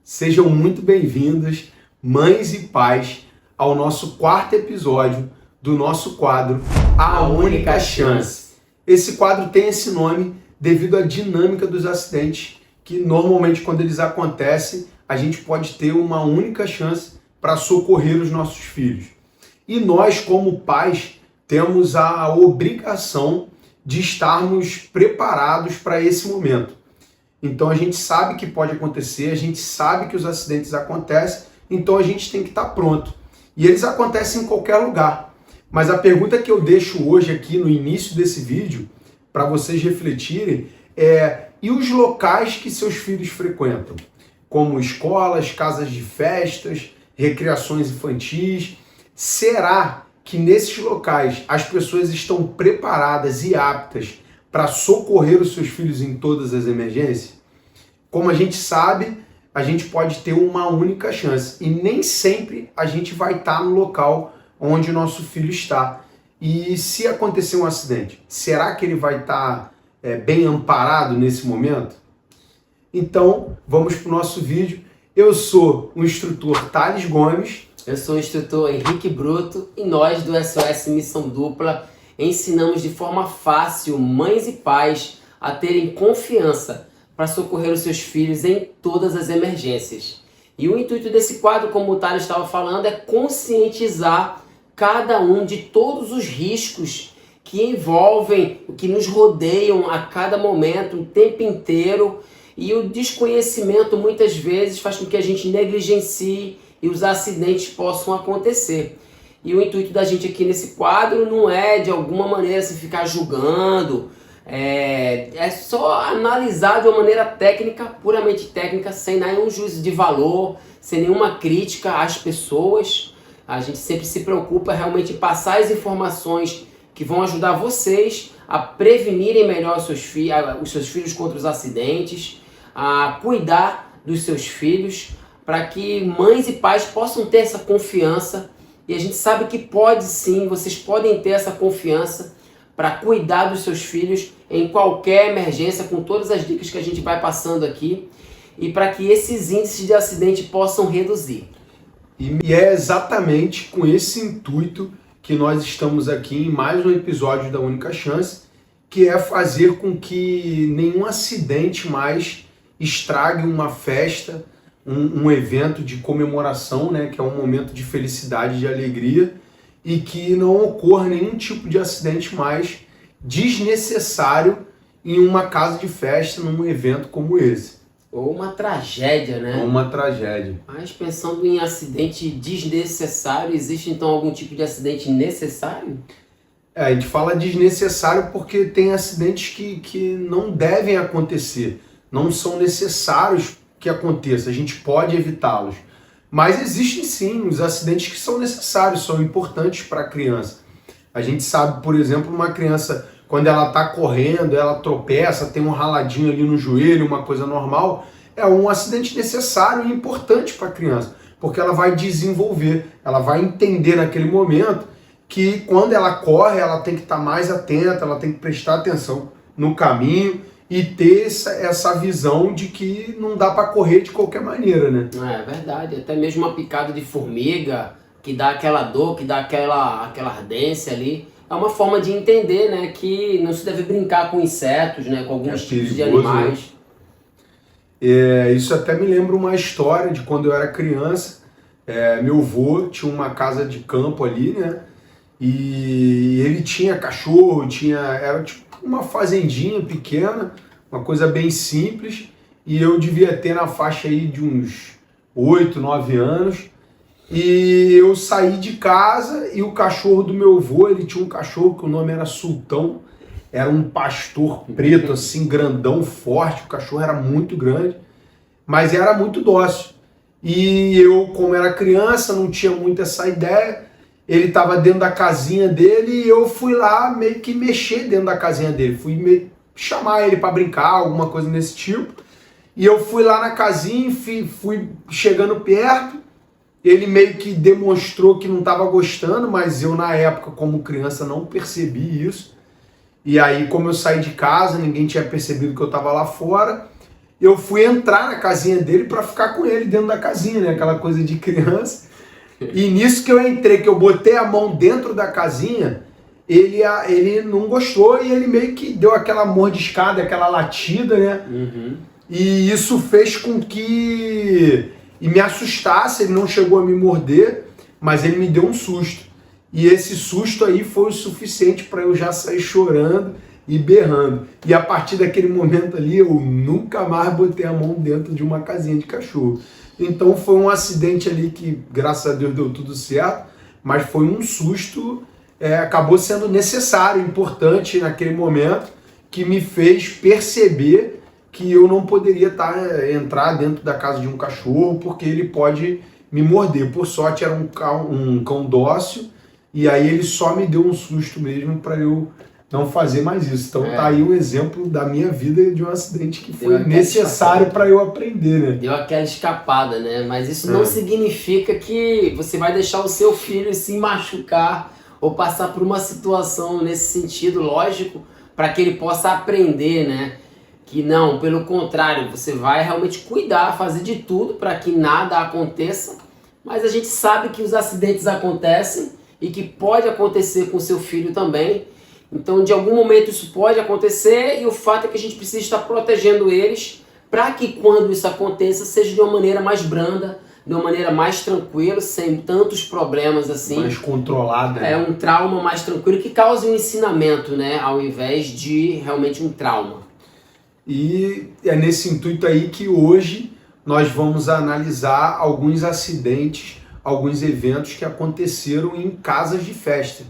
Sejam muito bem-vindos, mães e pais, ao nosso quarto episódio do nosso quadro A Única Chance. Esse quadro tem esse nome devido à dinâmica dos acidentes, que normalmente quando eles acontecem, a gente pode ter uma única chance para socorrer os nossos filhos. E nós, como pais, temos a obrigação de estarmos preparados para esse momento. Então a gente sabe que pode acontecer, a gente sabe que os acidentes acontecem, então a gente tem que estar pronto. E eles acontecem em qualquer lugar. Mas a pergunta que eu deixo hoje aqui no início desse vídeo, para vocês refletirem, é: e os locais que seus filhos frequentam? Como escolas, casas de festas, recreações infantis. Será que nesses locais as pessoas estão preparadas e aptas para socorrer os seus filhos em todas as emergências? Como a gente sabe, a gente pode ter uma única chance e nem sempre a gente vai estar no local onde o nosso filho está. E se acontecer um acidente, será que ele vai estar bem amparado nesse momento? Então, vamos para o nosso vídeo. Eu sou o instrutor Thales Gomes. Eu sou o instrutor Henrique Bruto e nós do SOS Missão Dupla ensinamos de forma fácil mães e pais a terem confiança para socorrer os seus filhos em todas as emergências. E o intuito desse quadro, como o Thales estava falando, é conscientizar cada um de todos os riscos que envolvem, que nos rodeiam a cada momento, o tempo inteiro. E o desconhecimento muitas vezes faz com que a gente negligencie e os acidentes possam acontecer. E o intuito da gente aqui nesse quadro não é de alguma maneira se ficar julgando, é só analisar de uma maneira técnica, puramente técnica, sem nenhum juízo de valor, sem nenhuma crítica às pessoas. A gente sempre se preocupa realmente em passar as informações que vão ajudar vocês a prevenirem melhor os seus filhos contra os acidentes, a cuidar dos seus filhos, para que mães e pais possam ter essa confiança. E a gente sabe que pode sim, vocês podem ter essa confiança para cuidar dos seus filhos em qualquer emergência, com todas as dicas que a gente vai passando aqui, e para que esses índices de acidente possam reduzir. E é exatamente com esse intuito que nós estamos aqui em mais um episódio da Única Chance, que é fazer com que nenhum acidente mais estrague uma festa, um evento de comemoração, né, que é um momento de felicidade, de alegria, e que não ocorra nenhum tipo de acidente mais desnecessário em uma casa de festa, num evento como esse. Ou uma tragédia, né? Ou uma tragédia. Mas pensando em acidente desnecessário, existe então algum tipo de acidente necessário? A gente fala desnecessário porque tem acidentes que não devem acontecer, não são necessários que aconteça, a gente pode evitá-los. Mas existem sim os acidentes que são necessários, são importantes para a criança. A gente sabe, por exemplo, uma criança, quando ela está correndo, ela tropeça, tem um raladinho ali no joelho, uma coisa normal, é um acidente necessário e importante para a criança, porque ela vai desenvolver, ela vai entender naquele momento que quando ela corre, ela tem que estar mais atenta, ela tem que prestar atenção no caminho, e ter essa visão de que não dá para correr de qualquer maneira, né? É verdade, até mesmo uma picada de formiga que dá aquela dor, que dá aquela ardência ali, é uma forma de entender, né, que não se deve brincar com insetos, né, com alguns tipos de animais. Né? Isso até me lembra uma história de quando eu era criança. Meu avô tinha uma casa de campo ali, né? E ele tinha cachorro, era tipo uma fazendinha pequena, uma coisa bem simples, e eu devia ter na faixa aí de uns 8, 9 anos, e eu saí de casa e o cachorro do meu avô, ele tinha um cachorro que o nome era Sultão, era um pastor preto assim, grandão, forte, o cachorro era muito grande, mas era muito dócil. E eu, como era criança, não tinha muito essa ideia. Ele estava dentro da casinha dele e eu fui lá meio que mexer dentro da casinha dele. Fui chamar ele para brincar, alguma coisa desse tipo. E eu fui lá na casinha, fui chegando perto. Ele meio que demonstrou que não estava gostando, mas eu na época, como criança, não percebi isso. E aí, como eu saí de casa, ninguém tinha percebido que eu estava lá fora. eu fui entrar na casinha dele para ficar com ele dentro da casinha, né? Aquela coisa de criança. E nisso que eu entrei, que eu botei a mão dentro da casinha, ele não gostou e ele meio que deu aquela mordiscada, aquela latida, né? Uhum. E isso fez com que me assustasse. Ele não chegou a me morder, mas ele me deu um susto. E esse susto aí foi o suficiente para eu já sair chorando e berrando. E a partir daquele momento ali, eu nunca mais botei a mão dentro de uma casinha de cachorro. Então foi um acidente ali que, graças a Deus, deu tudo certo, mas foi um susto, acabou sendo necessário, importante naquele momento, que me fez perceber que eu não poderia entrar dentro da casa de um cachorro, porque ele pode me morder. Por sorte era um cão dócil, e aí ele só me deu um susto mesmo para eu não fazer mais isso. Então tá aí um exemplo da minha vida de um acidente que foi necessário para eu aprender, né? Deu aquela escapada, né? Mas isso não significa que você vai deixar o seu filho se machucar ou passar por uma situação nesse sentido, lógico, para que ele possa aprender, né? Que não, pelo contrário, você vai realmente cuidar, fazer de tudo para que nada aconteça, mas a gente sabe que os acidentes acontecem e que pode acontecer com o seu filho também. Então, de algum momento isso pode acontecer e o fato é que a gente precisa estar protegendo eles para que quando isso aconteça seja de uma maneira mais branda, de uma maneira mais tranquila, sem tantos problemas assim. Mais controlada. É um trauma mais tranquilo que cause um ensinamento, né, ao invés de realmente um trauma. E é nesse intuito aí que hoje nós vamos analisar alguns acidentes, alguns eventos que aconteceram em casas de festa.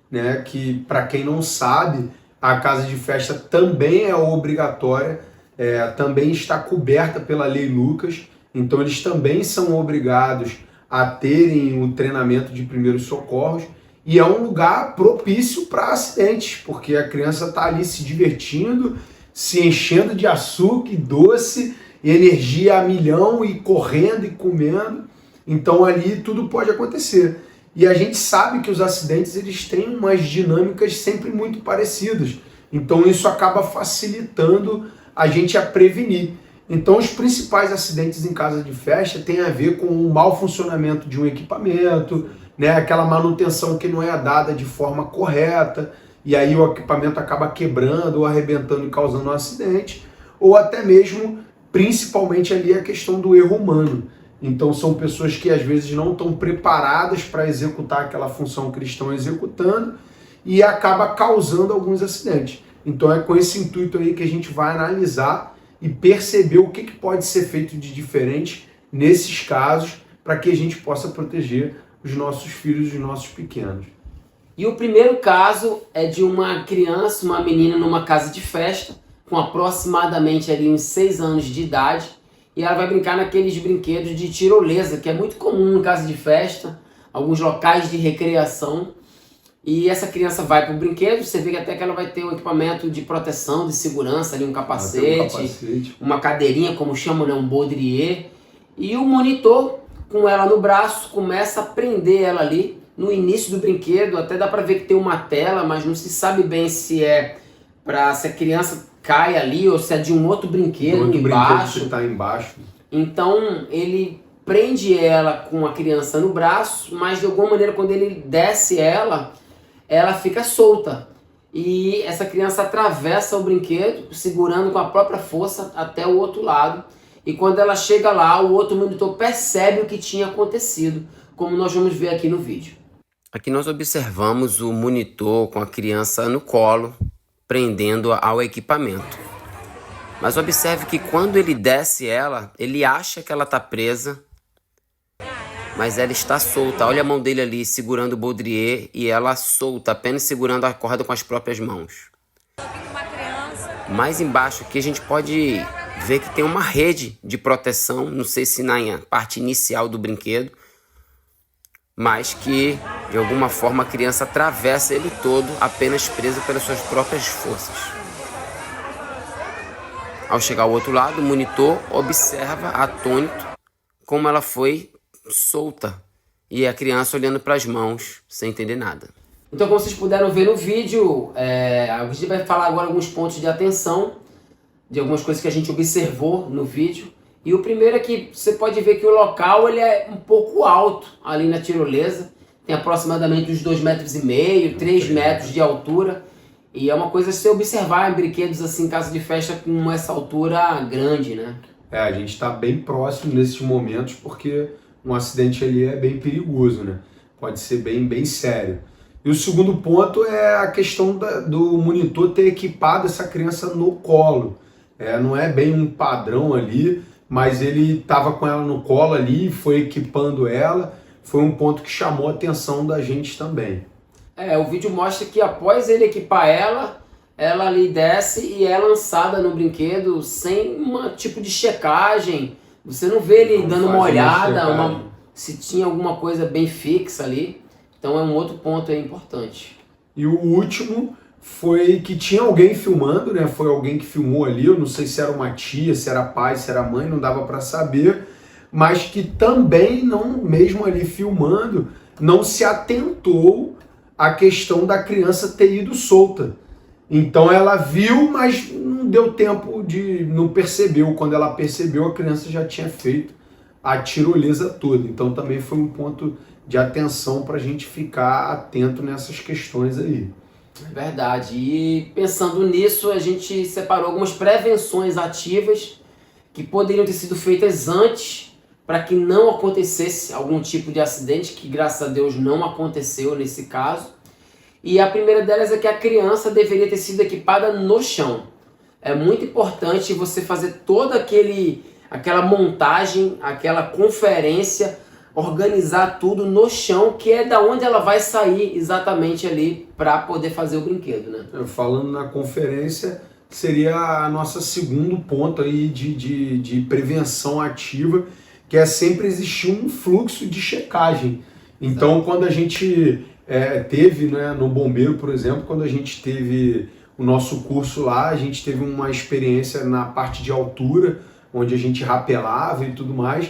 Né, que para quem não sabe, a casa de festa também é obrigatória, também está coberta pela Lei Lucas, então eles também são obrigados a terem o treinamento de primeiros socorros e é um lugar propício para acidentes, porque a criança está ali se divertindo, se enchendo de açúcar e doce, energia a milhão e correndo e comendo, então ali tudo pode acontecer. E a gente sabe que os acidentes eles têm umas dinâmicas sempre muito parecidas. Então isso acaba facilitando a gente a prevenir. Então os principais acidentes em casa de festa têm a ver com o mau funcionamento de um equipamento, né? Aquela manutenção que não é dada de forma correta, e aí o equipamento acaba quebrando ou arrebentando e causando um acidente, ou até mesmo, principalmente ali, a questão do erro humano. Então são pessoas que às vezes não estão preparadas para executar aquela função que eles estão executando e acaba causando alguns acidentes. Então é com esse intuito aí que a gente vai analisar e perceber o que pode ser feito de diferente nesses casos para que a gente possa proteger os nossos filhos e os nossos pequenos. E o primeiro caso é de uma criança, uma menina numa casa de festa com aproximadamente ali uns 6 anos de idade. E ela vai brincar naqueles brinquedos de tirolesa, que é muito comum em casa de festa, alguns locais de recreação. E essa criança vai para o brinquedo, você vê que até que ela vai ter um equipamento de proteção, de segurança, ali um capacete, uma cadeirinha, como chamam, né, um baudrier. E o monitor, com ela no braço, começa a prender ela ali no início do brinquedo. Até dá para ver que tem uma tela, mas não se sabe bem se se a criança cai ali ou se é de um outro brinquedo embaixo. Brinquedo que tá embaixo. Então ele prende ela com a criança no braço, mas de alguma maneira quando ele desce ela fica solta. E essa criança atravessa o brinquedo, segurando com a própria força até o outro lado. E quando ela chega lá, o outro monitor percebe o que tinha acontecido, como nós vamos ver aqui no vídeo. Aqui nós observamos o monitor com a criança no colo, prendendo ao equipamento. Mas observe que quando ele desce ela, ele acha que ela está presa, mas ela está solta. Olha a mão dele ali segurando o baudrier e ela solta, apenas segurando a corda com as próprias mãos. Mais embaixo aqui a gente pode ver que tem uma rede de proteção, não sei se na parte inicial do brinquedo, mas que de alguma forma a criança atravessa ele todo apenas presa pelas suas próprias forças. Ao chegar ao outro lado, o monitor observa atônito como ela foi solta e a criança olhando para as mãos sem entender nada. Então, como vocês puderam ver no vídeo, a gente vai falar agora alguns pontos de atenção de algumas coisas que a gente observou no vídeo. E o primeiro é que você pode ver que o local ele é um pouco alto ali na tirolesa. Tem aproximadamente uns 2,5 metros, 3 metros de altura. E é uma coisa a se observar em brinquedos assim, em casa de festa com essa altura grande, né? A gente está bem próximo nesses momentos porque um acidente ali é bem perigoso, né? Pode ser bem sério. E o segundo ponto é a questão do monitor ter equipado essa criança no colo. Não é bem um padrão ali, mas ele estava com ela no colo ali, foi equipando ela. Foi um ponto que chamou a atenção da gente também. O vídeo mostra que após ele equipar ela ali desce e é lançada no brinquedo sem um tipo de checagem. Você não vê ele dando uma olhada, se tinha alguma coisa bem fixa ali. Então é um outro ponto aí importante. E o último foi que tinha alguém filmando, né? Foi alguém que filmou ali, eu não sei se era uma tia, se era pai, se era mãe, não dava para saber, mas que também, não, mesmo ali filmando, não se atentou à questão da criança ter ido solta. Então ela viu, mas não deu tempo não percebeu. Quando ela percebeu, a criança já tinha feito a tirolesa toda. Então também foi um ponto de atenção para a gente ficar atento nessas questões aí. É verdade. E pensando nisso, a gente separou algumas prevenções ativas que poderiam ter sido feitas antes para que não acontecesse algum tipo de acidente, que graças a Deus não aconteceu nesse caso. E a primeira delas é que a criança deveria ter sido equipada no chão. É muito importante você fazer toda aquela montagem, aquela conferência, organizar tudo no chão, que é da onde ela vai sair exatamente ali para poder fazer o brinquedo, né? Falando na conferência, seria a nossa segundo ponto aí de prevenção ativa, que é sempre existir um fluxo de checagem. Então, quando a gente teve, né, no Bombeiro, por exemplo, quando a gente teve o nosso curso lá, a gente teve uma experiência na parte de altura, onde a gente rapelava e tudo mais,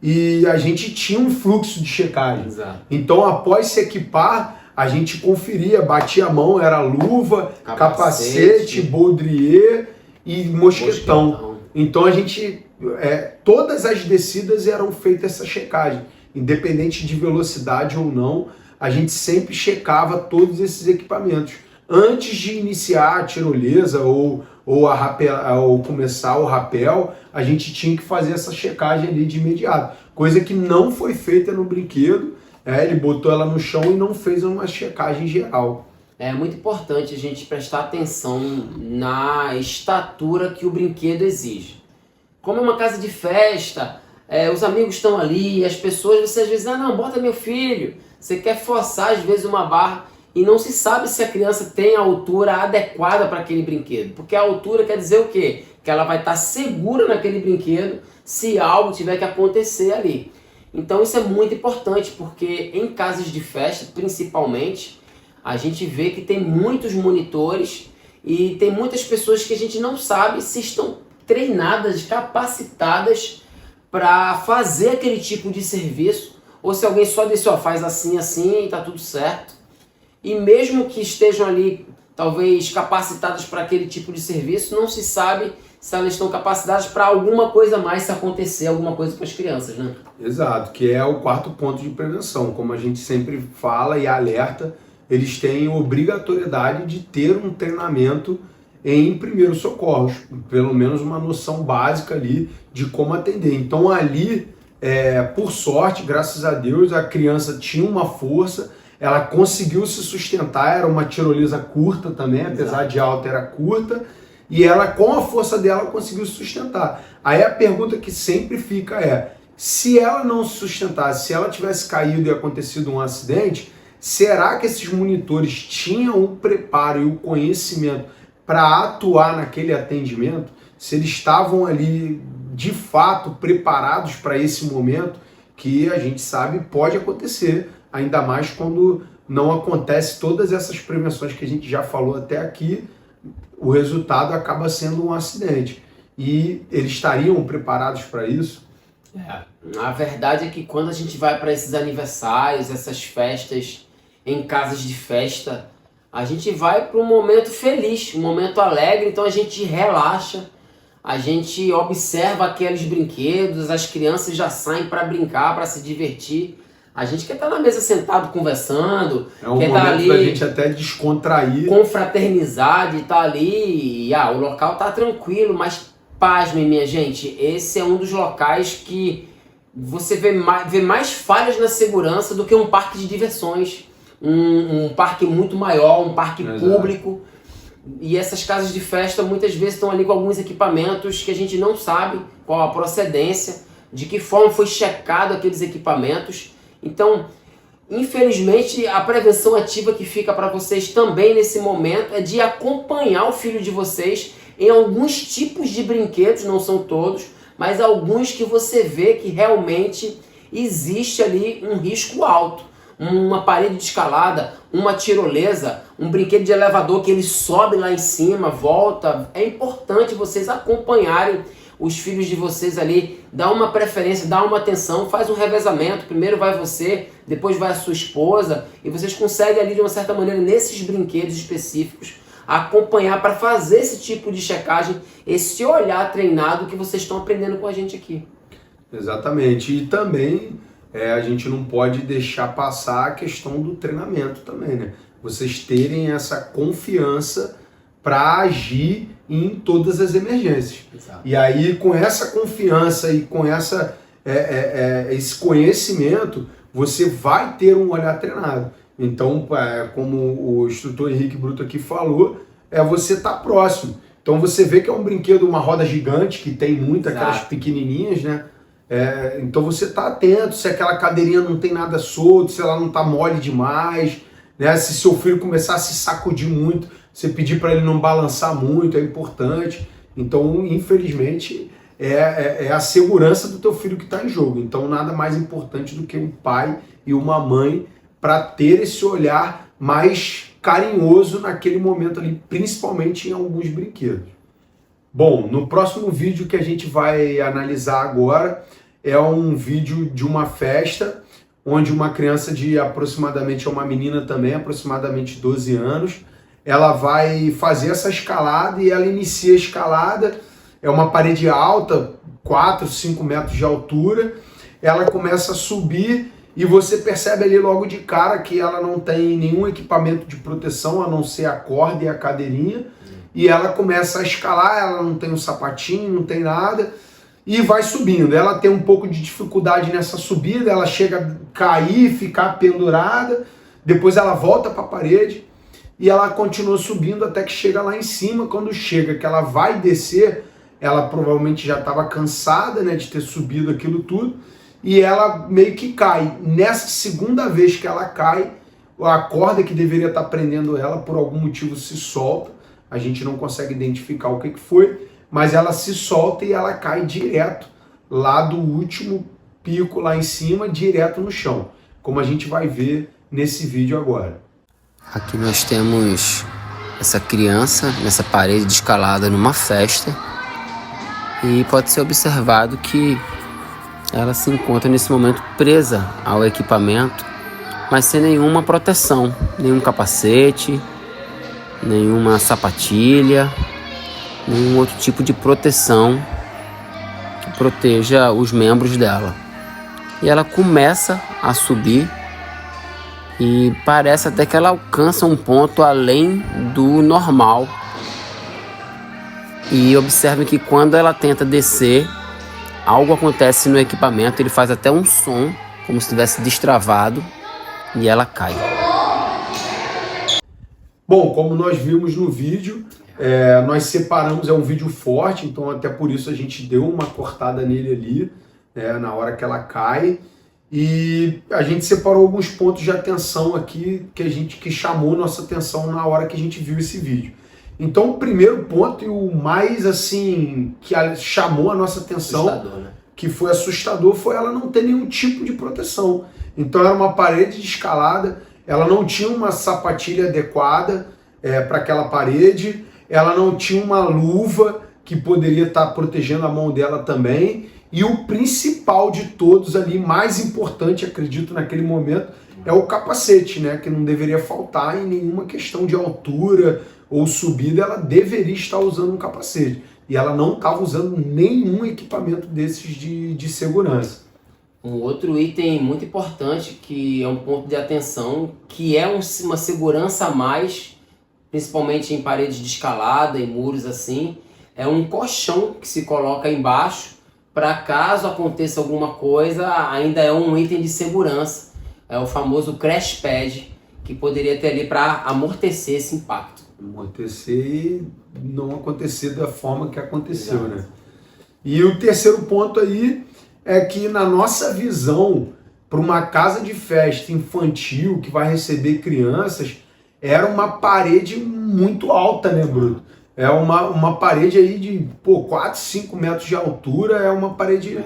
e a gente tinha um fluxo de checagem. Exato. Então, após se equipar, a gente conferia, batia a mão, era luva, capacete, baudrier e mosquetão. Então a gente, todas as descidas eram feitas essa checagem, independente de velocidade ou não, a gente sempre checava todos esses equipamentos. Antes de iniciar a tirolesa ou começar o rapel, a gente tinha que fazer essa checagem ali de imediato. Coisa que não foi feita no brinquedo, ele botou ela no chão e não fez uma checagem geral. É muito importante a gente prestar atenção na estatura que o brinquedo exige. Como é uma casa de festa, os amigos estão ali, as pessoas, você às vezes, não, bota meu filho. Você quer forçar às vezes uma barra e não se sabe se a criança tem a altura adequada para aquele brinquedo. Porque a altura quer dizer o quê? Que ela vai estar segura naquele brinquedo se algo tiver que acontecer ali. Então isso é muito importante, porque em casas de festa, principalmente, a gente vê que tem muitos monitores e tem muitas pessoas que a gente não sabe se estão treinadas, capacitadas para fazer aquele tipo de serviço, ou se alguém só disse, faz assim, assim e tá tudo certo. E mesmo que estejam ali, talvez, capacitadas para aquele tipo de serviço, não se sabe se elas estão capacitadas para alguma coisa mais, se acontecer alguma coisa com as crianças, né? Exato, que é o quarto ponto de prevenção. Como a gente sempre fala e alerta, eles têm obrigatoriedade de ter um treinamento em primeiros socorros, pelo menos uma noção básica ali de como atender. Então ali, por sorte, graças a Deus, a criança tinha uma força, ela conseguiu se sustentar, era uma tirolesa curta também, apesar de alta, era curta, e ela, com a força dela, conseguiu se sustentar. Aí a pergunta que sempre fica se ela não se sustentasse, se ela tivesse caído e acontecido um acidente, será que esses monitores tinham o preparo e o conhecimento para atuar naquele atendimento? Se eles estavam ali, de fato, preparados para esse momento, que a gente sabe pode acontecer, ainda mais quando não acontece todas essas prevenções que a gente já falou até aqui, o resultado acaba sendo um acidente. E eles estariam preparados para isso? A verdade é que quando a gente vai para esses aniversários, essas festas, em casas de festa, a gente vai para um momento feliz, um momento alegre, então a gente relaxa, a gente observa aqueles brinquedos, as crianças já saem para brincar, para se divertir. A gente quer estar na mesa sentado conversando, É um quer momento estar ali, da gente até descontrair. confraternizar, de estar ali, e o local tá tranquilo, mas pasmem, minha gente, esse é um dos locais que você vê mais falhas na segurança do que um parque de diversões, um parque muito maior, um parque público. E essas casas de festa muitas vezes estão ali com alguns equipamentos que a gente não sabe qual a procedência, de que forma foi checado aqueles equipamentos. Então, infelizmente, a prevenção ativa que fica para vocês também nesse momento é de acompanhar o filho de vocês em alguns tipos de brinquedos, não são todos, mas alguns que você vê que realmente existe ali um risco alto. Uma parede de escalada, uma tirolesa, um brinquedo de elevador que ele sobe lá em cima, volta. É importante vocês acompanharem os filhos de vocês ali, dá uma preferência, dá uma atenção, faz um revezamento. Primeiro vai você, depois vai a sua esposa, e vocês conseguem ali de uma certa maneira, nesses brinquedos específicos, acompanhar para fazer esse tipo de checagem, esse olhar treinado que vocês estão aprendendo com a gente aqui. Exatamente. E também a gente não pode deixar passar a questão do treinamento também, né? Vocês terem essa confiança para agir em todas as emergências. Exato. E aí, com essa confiança e com esse conhecimento, você vai ter um olhar treinado. Então, como o instrutor Henrique Bruto aqui falou, você estar próximo. Então você vê que é um brinquedo, uma roda gigante, que tem muitas aquelas pequenininhas, né? Então você está atento se aquela cadeirinha não tem nada solto, se ela não está mole demais, né? Se seu filho começar a se sacudir muito, você pedir para ele não balançar muito, é importante. Então, infelizmente, é a segurança do teu filho que está em jogo. Então, nada mais importante do que um pai e uma mãe para ter esse olhar mais carinhoso naquele momento ali, principalmente em alguns brinquedos. Bom, no próximo vídeo que a gente vai analisar agora é um vídeo de uma festa onde uma criança de aproximadamente, uma menina também, aproximadamente 12 anos, ela vai fazer essa escalada e ela inicia a escalada, é uma parede alta, 4, 5 metros de altura, ela começa a subir e você percebe ali logo de cara que ela não tem nenhum equipamento de proteção, a não ser a corda e a cadeirinha, e ela começa a escalar, ela não tem um sapatinho, não tem nada, e vai subindo. Ela tem um pouco de dificuldade nessa subida, ela chega a cair, ficar pendurada, depois ela volta para a parede, e ela continua subindo até que chega lá em cima. Quando chega que ela vai descer, ela provavelmente já estava cansada, né, de ter subido aquilo tudo, e ela meio que cai. Nessa segunda vez que ela cai, a corda que deveria estar prendendo ela, por algum motivo se solta, a gente não consegue identificar o que foi, mas ela se solta e ela cai direto lá do último pico lá em cima, direto no chão, como a gente vai ver nesse vídeo agora. Aqui nós temos essa criança nessa parede de escalada numa festa, e pode ser observado que ela se encontra nesse momento presa ao equipamento, mas sem nenhuma proteção, nenhum capacete, nenhuma sapatilha, nenhum outro tipo de proteção que proteja os membros dela. E ela começa a subir e parece até que ela alcança um ponto além do normal. E observe que quando ela tenta descer, algo acontece no equipamento, ele faz até um som, como se tivesse destravado, e ela cai. Bom, como nós vimos no vídeo, nós separamos, é um vídeo forte, então até por isso a gente deu uma cortada nele ali, na hora que ela cai. E a gente separou alguns pontos de atenção aqui que chamou nossa atenção na hora que a gente viu esse vídeo. Então, o primeiro ponto e o mais assim que chamou a nossa atenção, Assustador, né? Que foi assustador, foi ela não ter nenhum tipo de proteção. Então, era uma parede de escalada, ela não tinha uma sapatilha adequada para aquela parede, ela não tinha uma luva que poderia estar protegendo a mão dela também. E o principal de todos ali, mais importante, acredito, naquele momento, é o capacete, né? Que não deveria faltar em nenhuma questão de altura ou subida, ela deveria estar usando um capacete. e ela não estava usando nenhum equipamento desses de segurança. Um outro item muito importante, que é um ponto de atenção, que é uma segurança a mais, principalmente em paredes de escalada, em muros assim, é um colchão que se coloca embaixo, para caso aconteça alguma coisa, ainda é um item de segurança. É o famoso crash pad, que poderia ter ali para amortecer esse impacto. Amortecer e não acontecer da forma que aconteceu, Exato. né? E o terceiro ponto aí é que na nossa visão, para uma casa de festa infantil que vai receber crianças, era uma parede muito alta, né, Bruto? É uma parede aí de 4, 5 metros de altura, é uma parede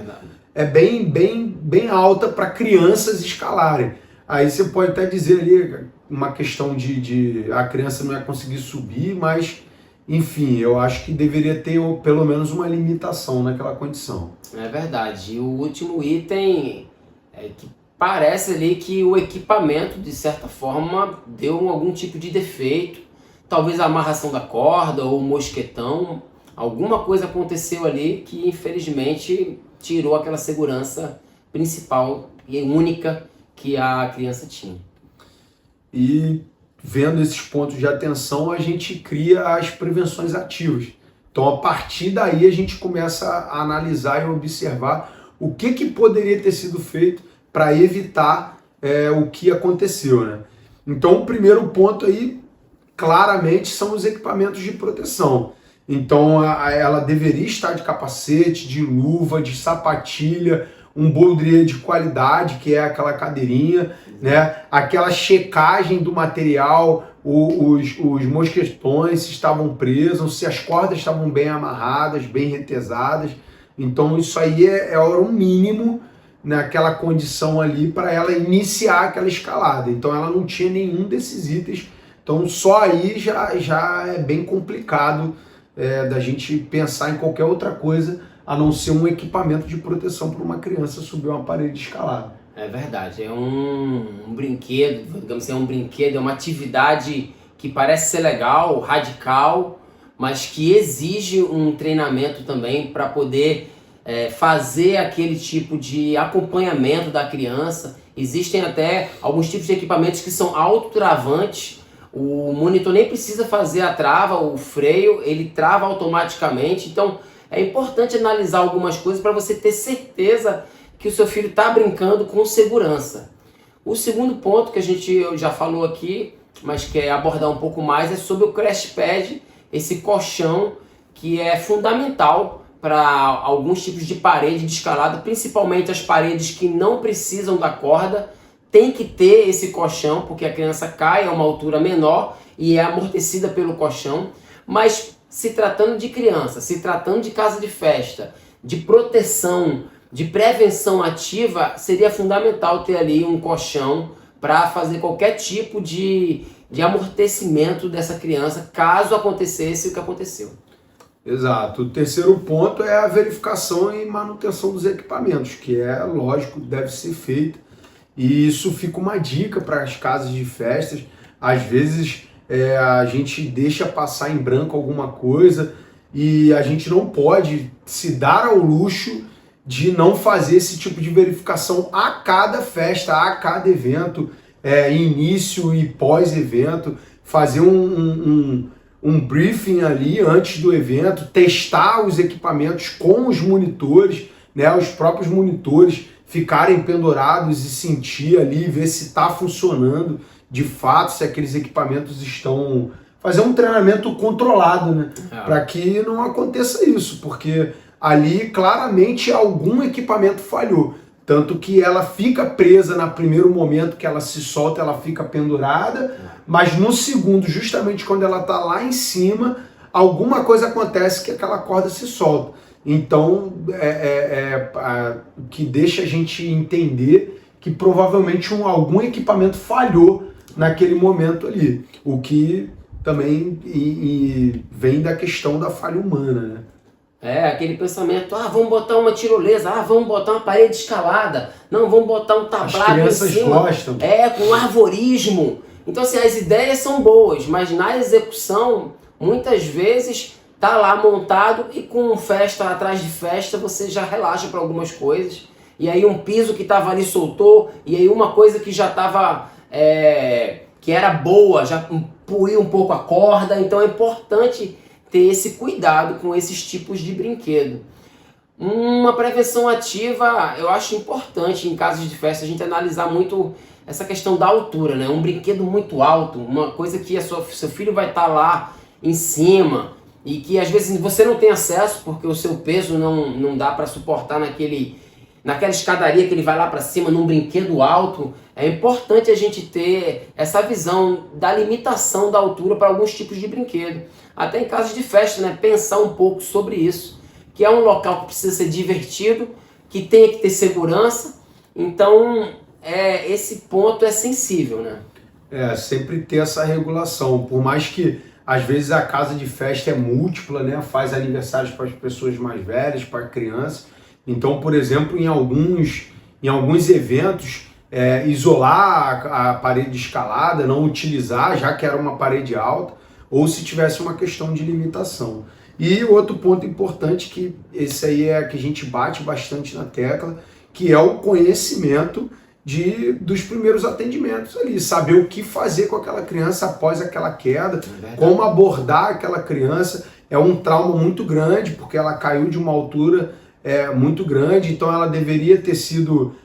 bem alta para crianças escalarem. Aí você pode até dizer ali uma questão de a criança não ia conseguir subir, mas enfim, eu acho que deveria ter pelo menos uma limitação naquela condição. É verdade. E o último item é que parece ali que o equipamento, de certa forma, deu algum tipo de defeito. Talvez a amarração da corda ou o mosquetão. Alguma coisa aconteceu ali que, infelizmente, tirou aquela segurança principal e única que a criança tinha. E vendo esses pontos de atenção, a gente cria as prevenções ativas. Então, a partir daí, a gente começa a analisar e observar o que poderia ter sido feito para evitar o que aconteceu, né? Então, o primeiro ponto aí, claramente, são os equipamentos de proteção. Então, ela deveria estar de capacete, de luva, de sapatilha, um baudrier de qualidade, que é aquela cadeirinha, né? Aquela checagem do material, os mosquetões se estavam presos, se as cordas estavam bem amarradas, bem retesadas. Então isso aí era um mínimo naquela condição ali para ela iniciar aquela escalada. Então ela não tinha nenhum desses itens. Então só aí já é bem complicado da gente pensar em qualquer outra coisa a não ser um equipamento de proteção para uma criança subir uma parede de escalada. É verdade, é um brinquedo, digamos assim, é uma atividade que parece ser legal, radical, mas que exige um treinamento também para poder fazer aquele tipo de acompanhamento da criança. Existem até alguns tipos de equipamentos que são autotravantes. O monitor nem precisa fazer a trava, o freio, ele trava automaticamente. Então é importante analisar algumas coisas para você ter certeza que o seu filho está brincando com segurança. O segundo ponto que a gente já falou aqui, mas quer abordar um pouco mais, é sobre o crash pad, esse colchão que é fundamental para alguns tipos de parede de escalada, principalmente as paredes que não precisam da corda. Tem que ter esse colchão, porque a criança cai a uma altura menor e é amortecida pelo colchão. Mas se tratando de criança, se tratando de casa de festa, de proteção, de prevenção ativa, seria fundamental ter ali um colchão para fazer qualquer tipo de amortecimento dessa criança, caso acontecesse o que aconteceu. Exato. O terceiro ponto é a verificação e manutenção dos equipamentos, que é lógico, deve ser feita. E isso fica uma dica para as casas de festas. Às vezes a gente deixa passar em branco alguma coisa e a gente não pode se dar ao luxo de não fazer esse tipo de verificação a cada festa, a cada evento, início e pós-evento, fazer um briefing ali antes do evento, testar os equipamentos com os monitores, né, os próprios monitores ficarem pendurados e sentir ali, ver se está funcionando de fato, se aqueles equipamentos estão... Fazer um treinamento controlado, né, para que não aconteça isso, porque ali claramente algum equipamento falhou. Tanto que ela fica presa no primeiro momento que ela se solta, ela fica pendurada, mas no segundo, justamente quando ela está lá em cima, alguma coisa acontece que aquela corda se solta. Então, o que deixa a gente entender que provavelmente algum equipamento falhou naquele momento ali. O que também vem da questão da falha humana, né? Aquele pensamento, vamos botar uma tirolesa, vamos botar uma parede escalada, não, vamos botar um tablado em cima. As crianças gostam. Com arvorismo. Então, assim, as ideias são boas, mas na execução, muitas vezes, tá lá montado e com festa atrás de festa você já relaxa para algumas coisas. E aí um piso que estava ali soltou, e aí uma coisa que já estava, que era boa, já puiu um pouco a corda. Então é importante ter esse cuidado com esses tipos de brinquedo. Uma prevenção ativa, eu acho importante em casos de festa a gente analisar muito essa questão da altura, né? Um brinquedo muito alto, uma coisa que seu filho vai estar lá em cima e que às vezes você não tem acesso porque o seu peso não dá para suportar naquela escadaria que ele vai lá para cima num brinquedo alto. É importante a gente ter essa visão da limitação da altura para alguns tipos de brinquedo. Até em casos de festa, né? Pensar um pouco sobre isso, que é um local que precisa ser divertido, que tem que ter segurança. Então, esse ponto é sensível, né? Sempre ter essa regulação, por mais que às vezes a casa de festa é múltipla, né? Faz aniversários para as pessoas mais velhas, para crianças. Então, por exemplo, em alguns eventos, isolar a parede de escalada, não utilizar, já que era uma parede alta, ou se tivesse uma questão de limitação. E outro ponto importante, que esse aí é que a gente bate bastante na tecla, que é o conhecimento dos primeiros atendimentos ali, saber o que fazer com aquela criança após aquela queda, como abordar aquela criança. É um trauma muito grande, porque ela caiu de uma altura muito grande, então ela deveria ter sido,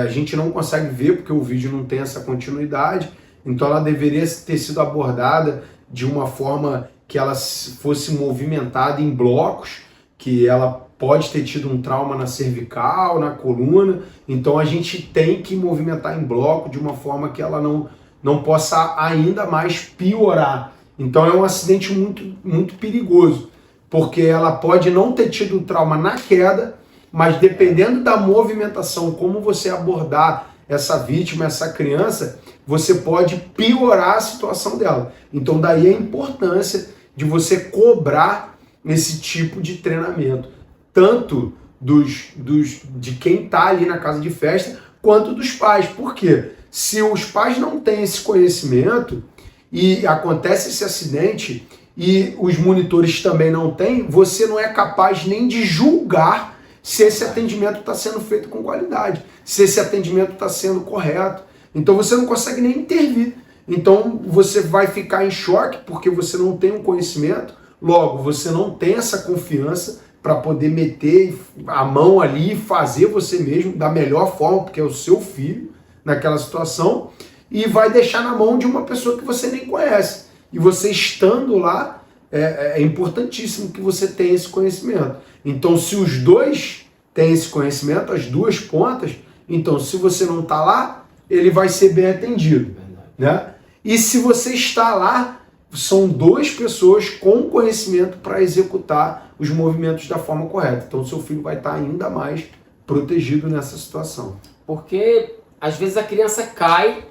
a gente não consegue ver porque o vídeo não tem essa continuidade, então ela deveria ter sido abordada de uma forma que ela fosse movimentada em blocos, que ela pode ter tido um trauma na cervical, na coluna, então a gente tem que movimentar em bloco de uma forma que ela não possa ainda mais piorar. Então é um acidente muito, muito perigoso, porque ela pode não ter tido trauma na queda, mas dependendo da movimentação, como você abordar essa vítima, essa criança, você pode piorar a situação dela. Então daí a importância de você cobrar esse tipo de treinamento, tanto de quem está ali na casa de festa, quanto dos pais. Por quê? Se os pais não têm esse conhecimento e acontece esse acidente e os monitores também não têm, você não é capaz nem de julgar se esse atendimento está sendo feito com qualidade, se esse atendimento está sendo correto. Então você não consegue nem intervir. Então você vai ficar em choque porque você não tem um conhecimento, logo você não tem essa confiança para poder meter a mão ali e fazer você mesmo da melhor forma, porque é o seu filho naquela situação, e vai deixar na mão de uma pessoa que você nem conhece. E você estando lá, é importantíssimo que você tenha esse conhecimento. Então, se os dois têm esse conhecimento, as duas pontas, então se você não está lá, ele vai ser bem atendido, né? E se você está lá, são duas pessoas com conhecimento para executar os movimentos da forma correta. Então, seu filho vai estar ainda mais protegido nessa situação. Porque, às vezes, a criança cai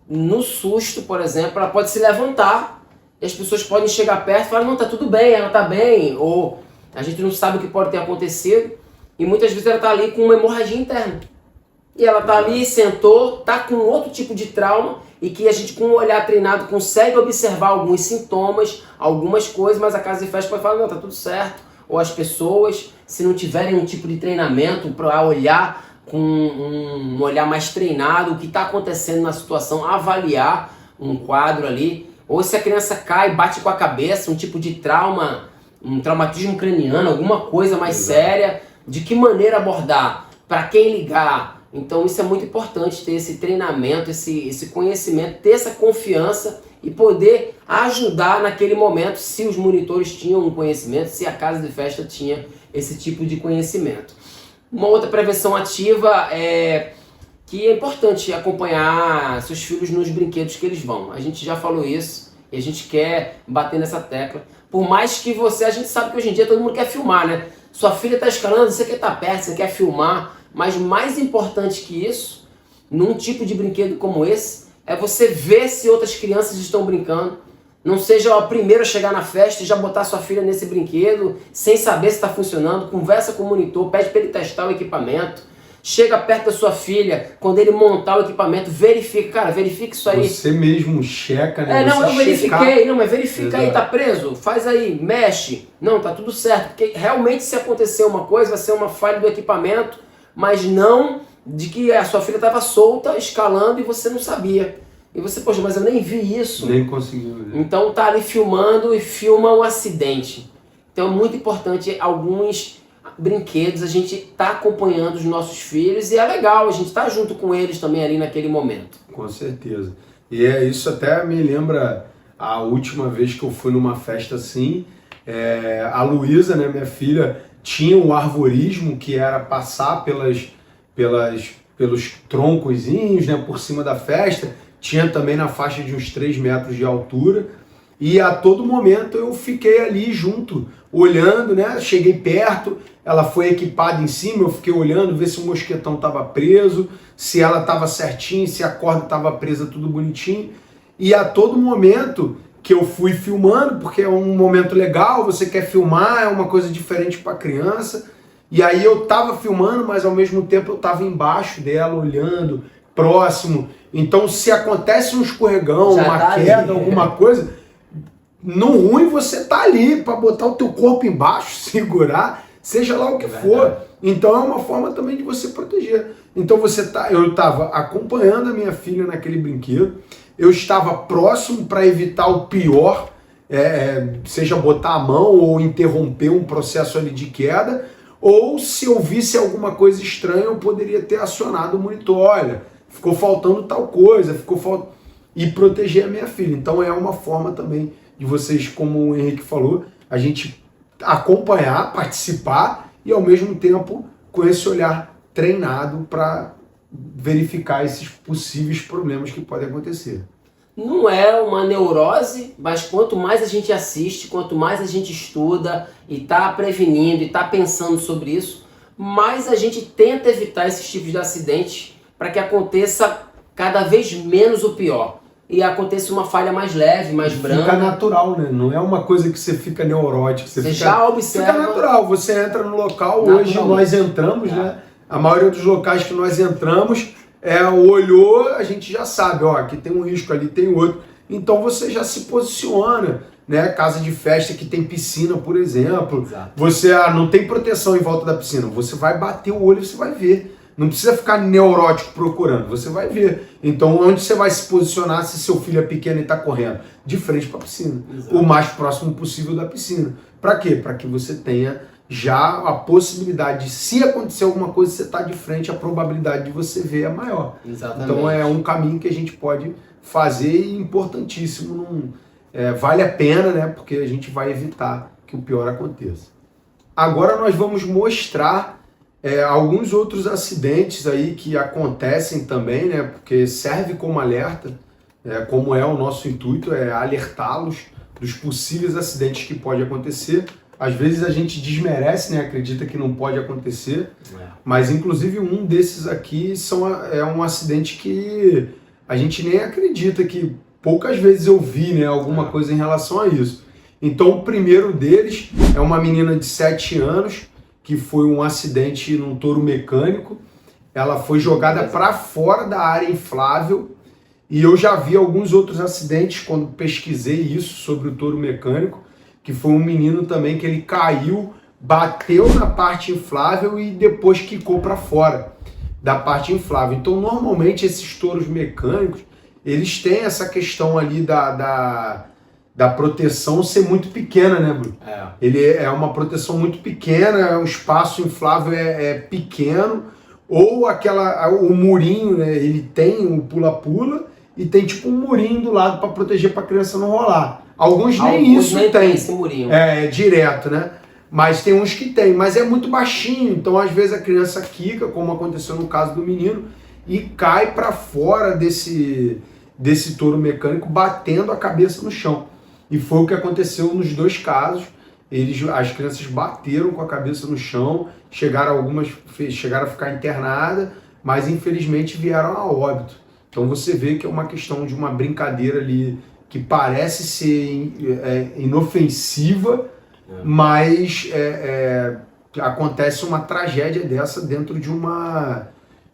no susto, por exemplo, ela pode se levantar e as pessoas podem chegar perto e falar, não, tá tudo bem, ela tá bem, ou a gente não sabe o que pode ter acontecido, e muitas vezes ela tá ali com uma hemorragia interna. E ela tá ali, sentou, tá com outro tipo de trauma, e que a gente, com um olhar treinado, consegue observar alguns sintomas, algumas coisas, mas a casa de festa pode falar, não, tá tudo certo. Ou as pessoas, se não tiverem um tipo de treinamento para olhar com um olhar mais treinado, o que está acontecendo na situação, avaliar um quadro ali. Ou se a criança cai, bate com a cabeça, um tipo de trauma, um traumatismo craniano, alguma coisa mais séria, de que maneira abordar, para quem ligar. Então isso é muito importante, ter esse treinamento, esse conhecimento, ter essa confiança e poder ajudar naquele momento, se os monitores tinham um conhecimento, se a casa de festa tinha esse tipo de conhecimento. Uma outra prevenção ativa é que é importante acompanhar seus filhos nos brinquedos que eles vão. A gente já falou isso e a gente quer bater nessa tecla. Por mais que a gente sabe que hoje em dia todo mundo quer filmar, né? Sua filha está escalando, você quer estar perto, você quer filmar. Mas mais importante que isso, num tipo de brinquedo como esse, é você ver se outras crianças estão brincando. Não seja o primeiro a chegar na festa e já botar sua filha nesse brinquedo sem saber se está funcionando. Conversa com o monitor, pede para ele testar o equipamento. chega perto da sua filha, quando ele montar o equipamento, verifica, cara, verifica isso aí. Você mesmo checa, né? Não, eu verifiquei, não, mas verifica Exato. aí, tá preso? Faz aí, mexe. Não, tá tudo certo, porque realmente se acontecer uma coisa, vai ser uma falha do equipamento, mas não de que a sua filha estava solta, escalando e você não sabia. E você, poxa, mas eu nem vi isso. Nem conseguiu ver. Então tá ali filmando e filma o acidente. Então é muito importante, alguns brinquedos, a gente tá acompanhando os nossos filhos e é legal, a gente tá junto com eles também ali naquele momento. Com certeza. E isso até me lembra a última vez que eu fui numa festa assim, a Luísa, né, minha filha, tinha o arvorismo, que era passar pelos troncozinhos, né, por cima da festa, tinha também na faixa de uns 3 metros de altura, e a todo momento eu fiquei ali junto, olhando, né, cheguei perto, ela foi equipada em cima, eu fiquei olhando, ver se o mosquetão estava preso, se ela estava certinha, se a corda estava presa, tudo bonitinho, e a todo momento que eu fui filmando, porque é um momento legal, você quer filmar, é uma coisa diferente para criança, e aí eu estava filmando, mas ao mesmo tempo eu estava embaixo dela, olhando, próximo. Então se acontece um escorregão, Já uma tá queda, ali. alguma coisa, no ruim você tá ali para botar o teu corpo embaixo, segurar, seja lá o que for. Então é uma forma também de você proteger. Então eu estava acompanhando a minha filha naquele brinquedo, eu estava próximo para evitar o pior, seja botar a mão ou interromper um processo ali de queda, ou se eu visse alguma coisa estranha, eu poderia ter acionado o monitor. Olha, ficou faltando tal coisa, e proteger a minha filha. Então é uma forma também de vocês, como o Henrique falou, a gente acompanhar, participar e ao mesmo tempo com esse olhar treinado para verificar esses possíveis problemas que podem acontecer. Não é uma neurose, mas quanto mais a gente assiste, quanto mais a gente estuda e está prevenindo e está pensando sobre isso, mais a gente tenta evitar esses tipos de acidentes para que aconteça cada vez menos o pior. E aconteça uma falha mais leve, mais branda. Fica natural, né? Não é uma coisa que você fica neurótico. Você já observa. Fica natural. Você entra no local, Naturalmente. hoje nós entramos, né? A maioria dos locais que nós entramos, olhou, a gente já sabe, ó, aqui tem um risco, ali tem outro. Então você já se posiciona, né? Casa de festa que tem piscina, por exemplo. Exato. Você não tem proteção em volta da piscina. Você vai bater o olho e você vai ver. Não precisa ficar neurótico procurando, você vai ver. Então, onde você vai se posicionar se seu filho é pequeno e está correndo? De frente para a piscina. Exato. O mais próximo possível da piscina. Para quê? Para que você tenha já a possibilidade de, se acontecer alguma coisa, você está de frente, a probabilidade de você ver é maior. Exatamente. Então, é um caminho que a gente pode fazer e importantíssimo. Vale a pena, né? Porque a gente vai evitar que o pior aconteça. Agora nós vamos mostrar alguns outros acidentes aí que acontecem também, né? Porque serve como alerta, como é o nosso intuito, é alertá-los dos possíveis acidentes que podem acontecer. Às vezes a gente desmerece, né? Acredita que não pode acontecer, mas inclusive um desses aqui é um acidente que a gente nem acredita, que poucas vezes eu vi, né, alguma coisa em relação a isso. Então o primeiro deles é uma menina de 7 anos, que foi um acidente num touro mecânico. Ela foi jogada para fora da área inflável, e eu já vi alguns outros acidentes quando pesquisei isso sobre o touro mecânico, que foi um menino também que ele caiu, bateu na parte inflável e depois quicou para fora da parte inflável. Então normalmente esses touros mecânicos, eles têm essa questão ali da proteção ser muito pequena, né, Bruno? Ele é uma proteção muito pequena, o espaço inflável é pequeno, ou o murinho, né, ele tem o pula-pula e tem tipo um murinho do lado para proteger, para a criança não rolar. Alguns nem isso tem. Esse murinho. É direto, né? Mas tem uns que tem, mas é muito baixinho, então às vezes a criança quica, como aconteceu no caso do menino, e cai para fora desse touro mecânico, batendo a cabeça no chão. E foi o que aconteceu nos dois casos. As crianças bateram com a cabeça no chão, algumas chegaram a ficar internadas, mas infelizmente vieram a óbito. Então você vê que é uma questão de uma brincadeira ali que parece ser inofensiva, mas acontece uma tragédia dessa dentro de uma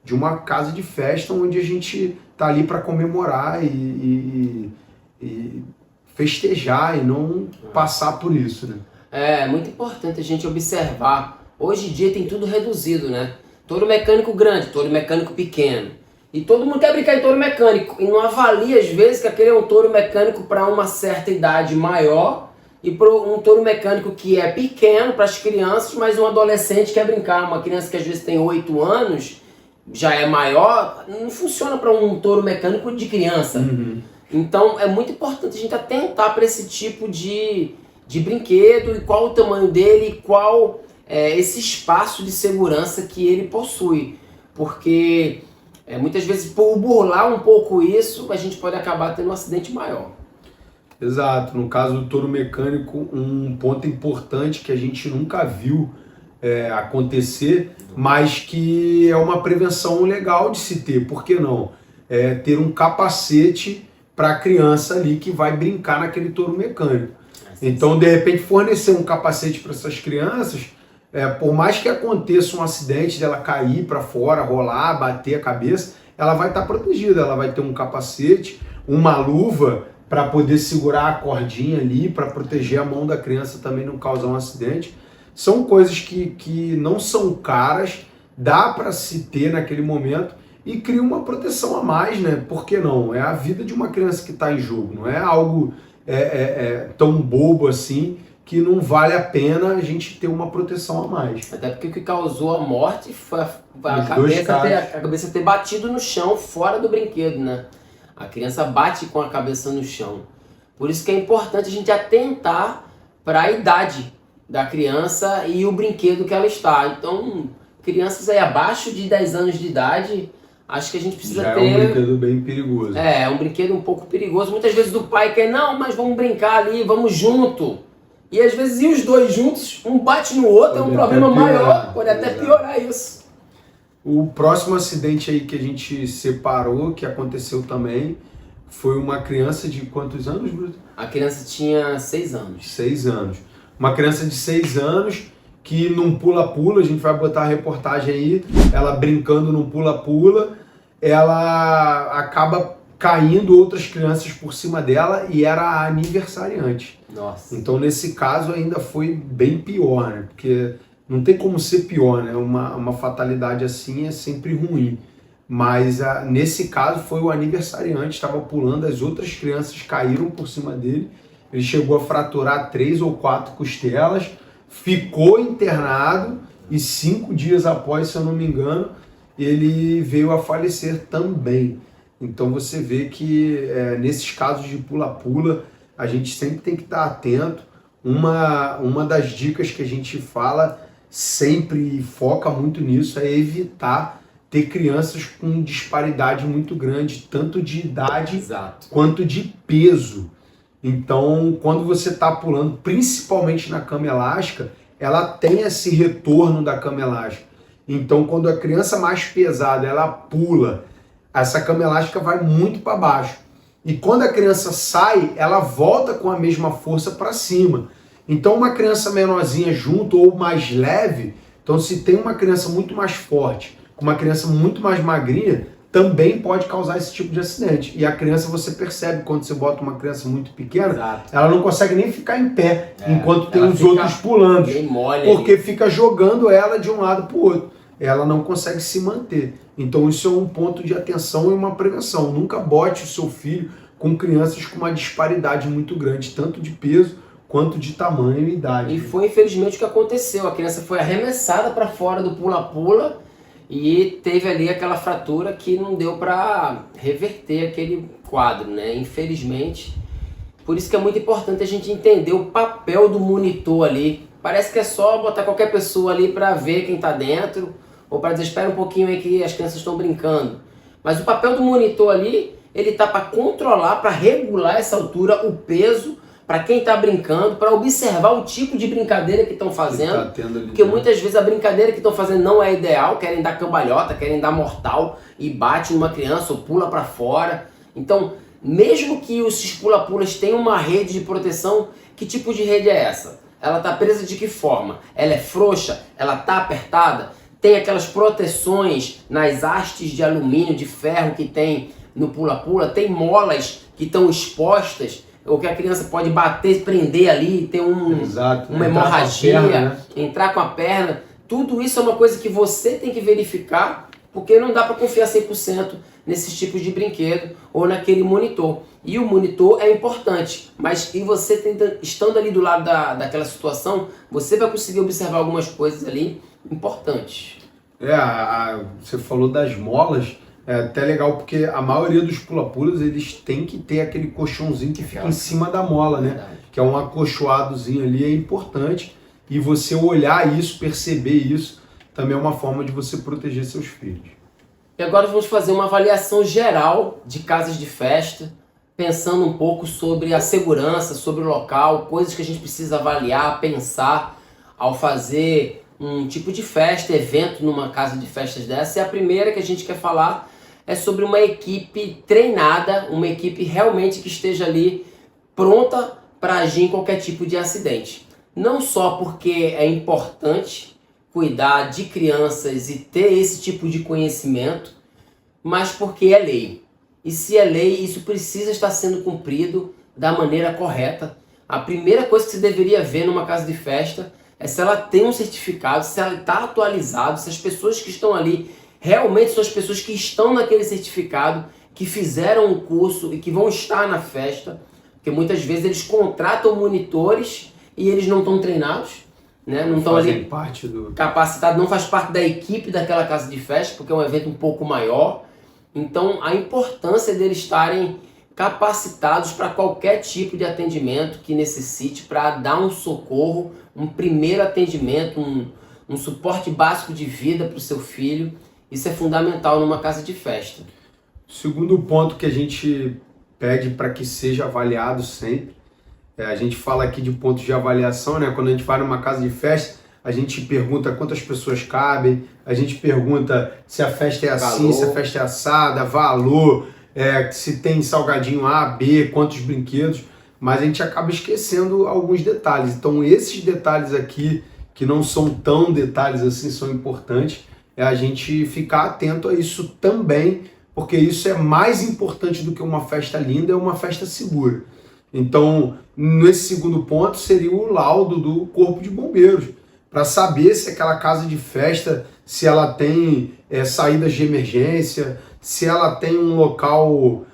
de uma casa de festa onde a gente tá ali para comemorar e festejar e não passar por isso, né? É muito importante a gente observar. Hoje em dia tem tudo reduzido, né? Touro mecânico grande, touro mecânico pequeno. E todo mundo quer brincar em touro mecânico. E não avalia, às vezes, que aquele é um touro mecânico para uma certa idade maior e para um touro mecânico que é pequeno para as crianças, mas um adolescente quer brincar. Uma criança que às vezes tem 8 anos, já é maior, não funciona para um touro mecânico de criança. Uhum. Então é muito importante a gente atentar para esse tipo de brinquedo e qual o tamanho dele e qual esse espaço de segurança que ele possui. Porque muitas vezes, por burlar um pouco isso, a gente pode acabar tendo um acidente maior. Exato. No caso do touro mecânico, um ponto importante que a gente nunca viu acontecer, mas que é uma prevenção legal de se ter. Por que não? Ter um capacete para a criança ali que vai brincar naquele touro mecânico. Então, de repente, fornecer um capacete para essas crianças, por mais que aconteça um acidente dela cair para fora, rolar, bater a cabeça, ela vai estar protegida, ela vai ter um capacete, uma luva para poder segurar a cordinha ali, para proteger a mão da criança também não causar um acidente. São coisas que não são caras, dá para se ter naquele momento e cria uma proteção a mais, né? Por que não? É a vida de uma criança que está em jogo, não é algo tão bobo assim que não vale a pena a gente ter uma proteção a mais. Até porque o que causou a morte foi a cabeça ter batido no chão fora do brinquedo, né? A criança bate com a cabeça no chão. Por isso que é importante a gente atentar para a idade da criança e o brinquedo que ela está. Então, crianças aí abaixo de 10 anos de idade, acho que a gente precisa já ter... é um brinquedo bem perigoso. É um brinquedo um pouco perigoso. Muitas vezes o pai quer, não, mas vamos brincar ali, vamos junto. E às vezes e os dois juntos, um bate no outro, é um problema maior, pode até piorar isso. O próximo acidente aí que a gente separou, que aconteceu também, foi uma criança de quantos anos, Bruto? A criança tinha 6 anos. 6 anos. Uma criança de 6 anos que num pula-pula, a gente vai botar a reportagem aí, ela brincando num pula-pula, ela acaba caindo outras crianças por cima dela e era a aniversariante. Nossa. Então nesse caso ainda foi bem pior, né? Porque não tem como ser pior, né? Uma fatalidade assim é sempre ruim. Mas nesse caso foi o aniversariante, estava pulando, as outras crianças caíram por cima dele, ele chegou a fraturar 3 ou 4 costelas, ficou internado e 5 dias após, se eu não me engano, ele veio a falecer também. Então você vê que nesses casos de pula-pula, a gente sempre tem que estar atento. Uma das dicas que a gente fala sempre e foca muito nisso é evitar ter crianças com disparidade muito grande, tanto de idade quanto de peso. Então, quando você está pulando, principalmente na cama elástica, ela tem esse retorno da cama elástica. Então, quando a criança mais pesada ela pula, essa cama elástica vai muito para baixo. E quando a criança sai, ela volta com a mesma força para cima. Então, uma criança menorzinha junto ou mais leve, então se tem uma criança muito mais forte, com uma criança muito mais magrinha, também pode causar esse tipo de acidente. E a criança, você percebe, quando você bota uma criança muito pequena, ela não consegue nem ficar em pé, enquanto tem os outros pulando, porque fica jogando ela de um lado para o outro. Ela não consegue se manter. Então isso é um ponto de atenção e uma prevenção. Nunca bote o seu filho com crianças com uma disparidade muito grande, tanto de peso quanto de tamanho e idade. E foi infelizmente o que aconteceu. A criança foi arremessada para fora do pula-pula e teve ali aquela fratura que não deu para reverter aquele quadro, né? Infelizmente. Por isso que é muito importante a gente entender o papel do monitor ali. Parece que é só botar qualquer pessoa ali para ver quem está dentro, ou para dizer, espera um pouquinho aí que as crianças estão brincando. Mas o papel do monitor ali, ele tá para controlar, para regular essa altura, o peso, para quem está brincando, para observar o tipo de brincadeira que estão fazendo. Porque muitas vezes a brincadeira que estão fazendo não é ideal, querem dar cambalhota, querem dar mortal e bate numa criança ou pula para fora. Então, mesmo que os pula-pulas tenham uma rede de proteção, que tipo de rede é essa? Ela está presa de que forma? Ela é frouxa? Ela está apertada? tem aquelas proteções nas hastes de alumínio, de ferro que tem no pula-pula, tem molas que estão expostas, ou que a criança pode bater, prender ali, ter uma hemorragia, entrar com a perna. Tudo isso é uma coisa que você tem que verificar, porque não dá para confiar 100% nesses tipos de brinquedo ou naquele monitor. E o monitor é importante, mas e você estando ali do lado daquela situação, você vai conseguir observar algumas coisas ali importantes. Você falou das molas, é até legal porque a maioria dos pula-pulas eles têm que ter aquele colchãozinho que fica em cima da mola, né? Verdade. Que é um acolchoadozinho ali, é importante. E você olhar isso, perceber isso, também é uma forma de você proteger seus filhos. E agora vamos fazer uma avaliação geral de casas de festa, pensando um pouco sobre a segurança, sobre o local, coisas que a gente precisa avaliar, pensar ao fazer um tipo de festa, evento numa casa de festas dessa. E a primeira que a gente quer falar é sobre uma equipe treinada, uma equipe realmente que esteja ali pronta para agir em qualquer tipo de acidente. Não só porque é importante cuidar de crianças e ter esse tipo de conhecimento, mas porque é lei. E se é lei, isso precisa estar sendo cumprido da maneira correta. A primeira coisa que você deveria ver numa casa de festa é se ela tem um certificado, se ela está atualizada, se as pessoas que estão ali realmente são as pessoas que estão naquele certificado, que fizeram um curso e que vão estar na festa, porque muitas vezes eles contratam monitores e eles não estão treinados, né? Não estão ali capacitados, não faz parte da equipe daquela casa de festa, porque é um evento um pouco maior. Então a importância deles estarem capacitados para qualquer tipo de atendimento que necessite, para dar um socorro, um primeiro atendimento, um suporte básico de vida para o seu filho. Isso é fundamental numa casa de festa. Segundo ponto que a gente pede para que seja avaliado sempre, a gente fala aqui de pontos de avaliação, né? Quando a gente vai numa casa de festa, a gente pergunta quantas pessoas cabem, a gente pergunta se a festa é assim, se a festa é assada, valor, se tem salgadinho A, B, quantos brinquedos, mas a gente acaba esquecendo alguns detalhes. Então esses detalhes aqui, que não são tão detalhes assim, são importantes, é a gente ficar atento a isso também, porque isso é mais importante do que uma festa linda, é uma festa segura. Então, nesse segundo ponto, seria o laudo do Corpo de Bombeiros, para saber se aquela casa de festa, se ela tem saídas de emergência, se ela tem um local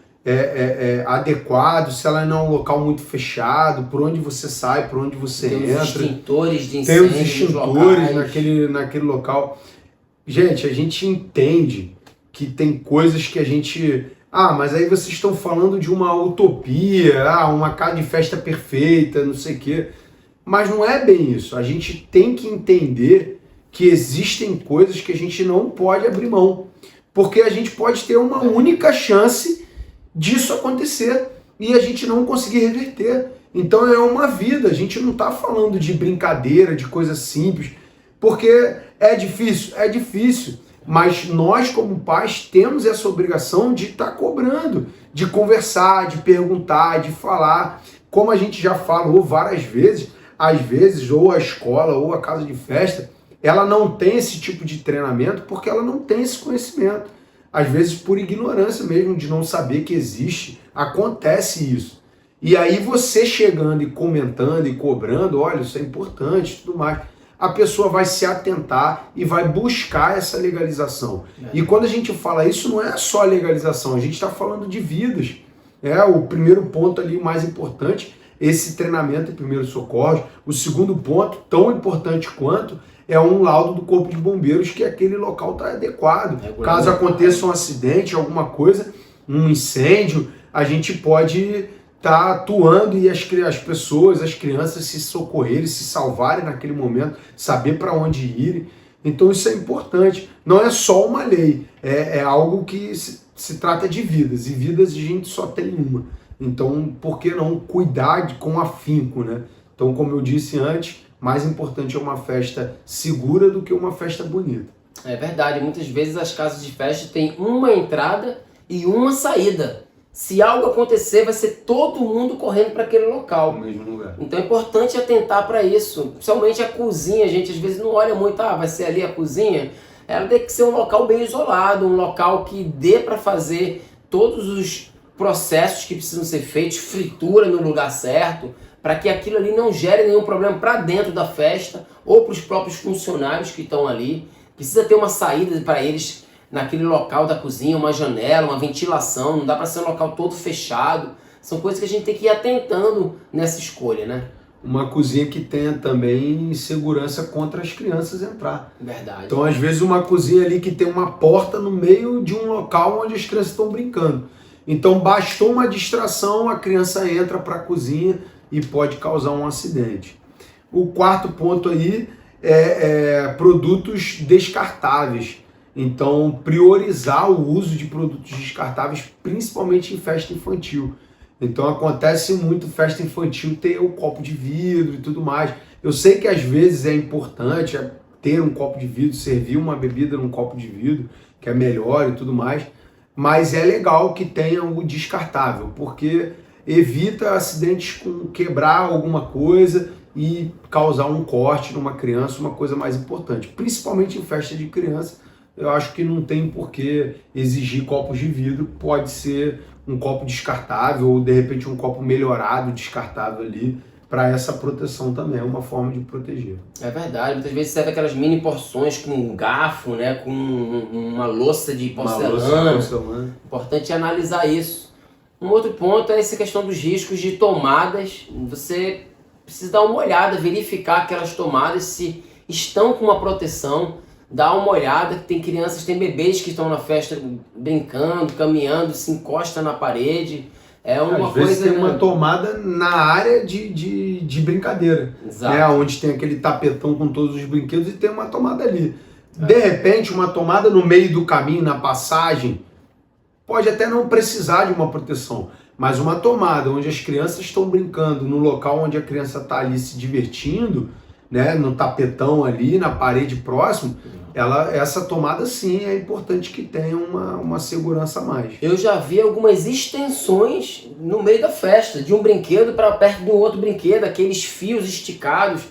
adequado, se ela não é um local muito fechado, por onde você sai, por onde você entra. Os extintores de incêndio, tem os extintores naquele local. Gente, a gente entende que tem coisas que a gente... mas aí vocês estão falando de uma utopia, uma casa de festa perfeita, não sei o quê. Mas não é bem isso. A gente tem que entender que existem coisas que a gente não pode abrir mão. Porque a gente pode ter uma única chance disso acontecer e a gente não conseguir reverter. Então é uma vida. A gente não está falando de brincadeira, de coisa simples. Porque é difícil. Mas nós, como pais, temos essa obrigação de estar cobrando, de conversar, de perguntar, de falar. Como a gente já falou várias vezes, às vezes, ou a escola, ou a casa de festa, ela não tem esse tipo de treinamento porque ela não tem esse conhecimento. Às vezes, por ignorância mesmo, de não saber que existe, acontece isso. E aí você chegando e comentando e cobrando, olha, isso é importante e tudo mais, a pessoa vai se atentar e vai buscar essa legalização. E quando a gente fala isso, não é só legalização, a gente está falando de vidas. O primeiro ponto ali, mais importante, esse treinamento em primeiros socorros. O segundo ponto, tão importante quanto, é um laudo do Corpo de Bombeiros que aquele local está adequado. Caso aconteça um acidente, alguma coisa, um incêndio, a gente pode tá atuando e as pessoas, as crianças se socorrerem, se salvarem naquele momento, saber para onde irem. Então isso é importante. Não é só uma lei, é algo que se trata de vidas, e vidas a gente só tem uma. Então por que não cuidar com afinco, né? Então, como eu disse antes, mais importante é uma festa segura do que uma festa bonita. É verdade, muitas vezes as casas de festa têm uma entrada e uma saída. Se algo acontecer, vai ser todo mundo correndo para aquele local. No mesmo lugar. Então é importante atentar para isso. Principalmente a cozinha, a gente às vezes não olha muito, vai ser ali a cozinha. ela tem que ser um local bem isolado, um local que dê para fazer todos os processos que precisam ser feitos, fritura no lugar certo, para que aquilo ali não gere nenhum problema para dentro da festa ou para os próprios funcionários que estão ali. Precisa ter uma saída para eles naquele local da cozinha, uma janela, uma ventilação, não dá para ser um local todo fechado. São coisas que a gente tem que ir atentando nessa escolha, né? Uma cozinha que tenha também segurança contra as crianças entrar. Verdade. Então, às vezes, uma cozinha ali que tem uma porta no meio de um local onde as crianças estão brincando. Então, bastou uma distração, a criança entra para a cozinha e pode causar um acidente. O quarto ponto aí é produtos descartáveis. Então, priorizar o uso de produtos descartáveis, principalmente em festa infantil. Então, acontece muito festa infantil ter o copo de vidro e tudo mais. Eu sei que às vezes é importante ter um copo de vidro, servir uma bebida num copo de vidro, que é melhor e tudo mais, mas é legal que tenha o descartável, porque evita acidentes com quebrar alguma coisa e causar um corte numa criança, uma coisa mais importante. Principalmente em festa de criança, eu acho que não tem por que exigir copos de vidro, pode ser um copo descartável ou de repente um copo melhorado descartável ali, para essa proteção também, é uma forma de proteger. É verdade, muitas vezes serve aquelas mini porções com um garfo, né, com uma louça de porcelana. Importante analisar isso. Um outro ponto é essa questão dos riscos de tomadas. Você precisa dar uma olhada, verificar aquelas tomadas se estão com uma proteção. Dá uma olhada, tem crianças, tem bebês que estão na festa brincando, caminhando, se encosta na parede. É uma Às vezes coisa, tem uma tomada na área de brincadeira, né? Onde tem aquele tapetão com todos os brinquedos e tem uma tomada ali. De repente, uma tomada no meio do caminho, na passagem, pode até não precisar de uma proteção, mas uma tomada onde as crianças estão brincando, no local onde a criança está ali se divertindo, né? No tapetão ali, na parede próximo, essa tomada sim é importante que tenha uma segurança a mais. Eu já vi algumas extensões no meio da festa, de um brinquedo para perto de um outro brinquedo, aqueles fios esticados.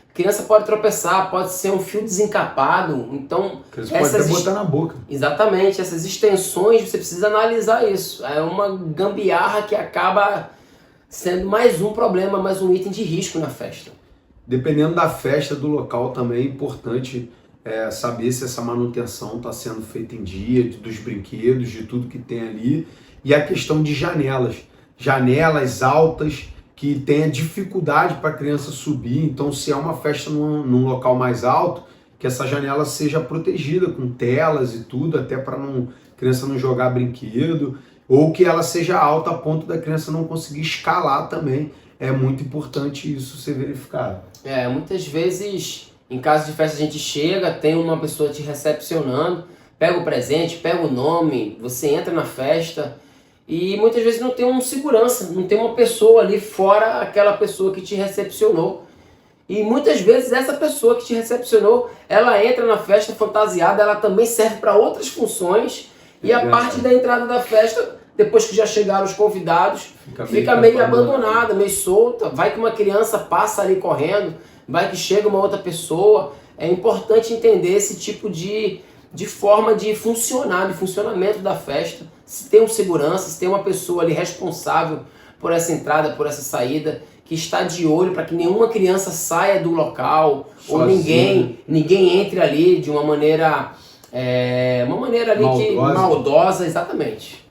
A criança pode tropeçar, pode ser um fio desencapado. Então, a criança pode até botar na boca. Exatamente, essas extensões você precisa analisar isso. É uma gambiarra que acaba sendo mais um problema, mais um item de risco na festa. Dependendo da festa, do local também é importante saber se essa manutenção está sendo feita em dia, dos brinquedos, de tudo que tem ali. E a questão de janelas. Janelas altas que tenha dificuldade para a criança subir. Então, se é uma festa num local mais alto, que essa janela seja protegida com telas e tudo, até para a criança não jogar brinquedo. Ou que ela seja alta a ponto da criança não conseguir escalar também. É muito importante isso ser verificado. Muitas vezes, em caso de festa, a gente chega, tem uma pessoa te recepcionando, pega o presente, pega o nome, você entra na festa e muitas vezes não tem um segurança, não tem uma pessoa ali fora aquela pessoa que te recepcionou. E muitas vezes essa pessoa que te recepcionou, ela entra na festa fantasiada, ela também serve para outras funções e a parte da entrada da festa, depois que já chegaram os convidados, fica meio abandonada, meio solta. Vai que uma criança passa ali correndo, vai que chega uma outra pessoa. É importante entender esse tipo de forma de funcionar, de funcionamento da festa. Se tem um segurança, se tem uma pessoa ali responsável por essa entrada, por essa saída, que está de olho para que nenhuma criança saia do local, ou ninguém entre ali de uma maneira ali maldosa, exatamente.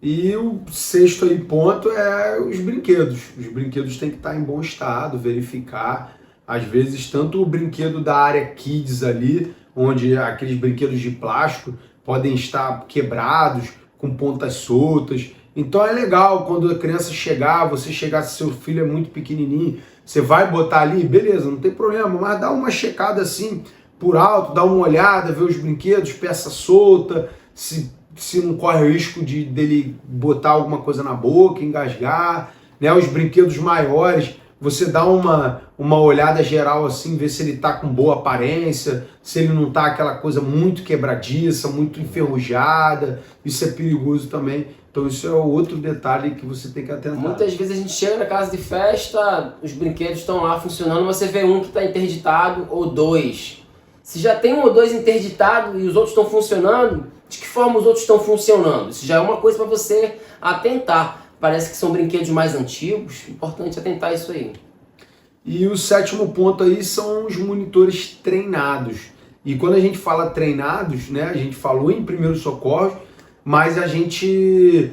E o sexto aí ponto é os brinquedos. Os brinquedos têm que estar em bom estado, verificar. Às vezes, tanto o brinquedo da área Kids ali, onde aqueles brinquedos de plástico podem estar quebrados, com pontas soltas. Então é legal quando a criança chegar, você chegar, se seu filho é muito pequenininho, você vai botar ali, beleza, não tem problema, mas dá uma checada assim, por alto, dá uma olhada, ver os brinquedos, peça solta, se não corre o risco dele botar alguma coisa na boca, engasgar, né? Os brinquedos maiores, você dá uma olhada geral assim, ver se ele tá com boa aparência, se ele não tá aquela coisa muito quebradiça, muito enferrujada, isso é perigoso também. Então isso é outro detalhe que você tem que atentar. Muitas vezes a gente chega na casa de festa, os brinquedos estão lá funcionando, você vê um que está interditado ou dois. Se já tem um ou dois interditados e os outros estão funcionando, de que forma os outros estão funcionando? Isso já é uma coisa para você atentar. Parece que são brinquedos mais antigos, importante atentar isso aí. E o 7º ponto aí são os monitores treinados. E quando a gente fala treinados, né, a gente falou em primeiros socorros, mas a gente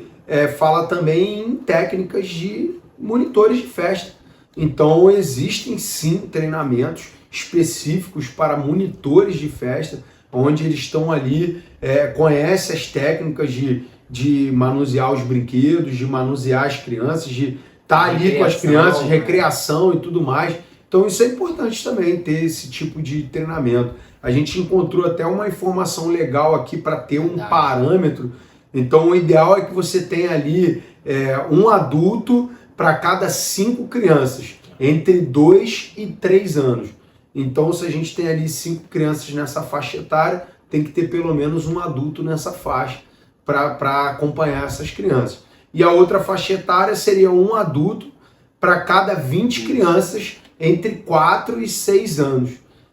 fala também em técnicas de monitores de festa. Então existem sim treinamentos específicos para monitores de festa, onde eles estão ali, conhecem as técnicas de manusear os brinquedos, de manusear as crianças, de estar ali com as crianças, recreação e tudo mais. Então isso é importante também, ter esse tipo de treinamento. A gente encontrou até uma informação legal aqui para ter um parâmetro. Então o ideal é que você tenha ali um adulto para cada 5 crianças, entre 2 e 3 anos. Então se a gente tem ali 5 crianças nessa faixa etária, tem que ter pelo menos um adulto nessa faixa para acompanhar essas crianças. E a outra faixa etária seria um adulto para cada 20 crianças entre 4 e 6 anos.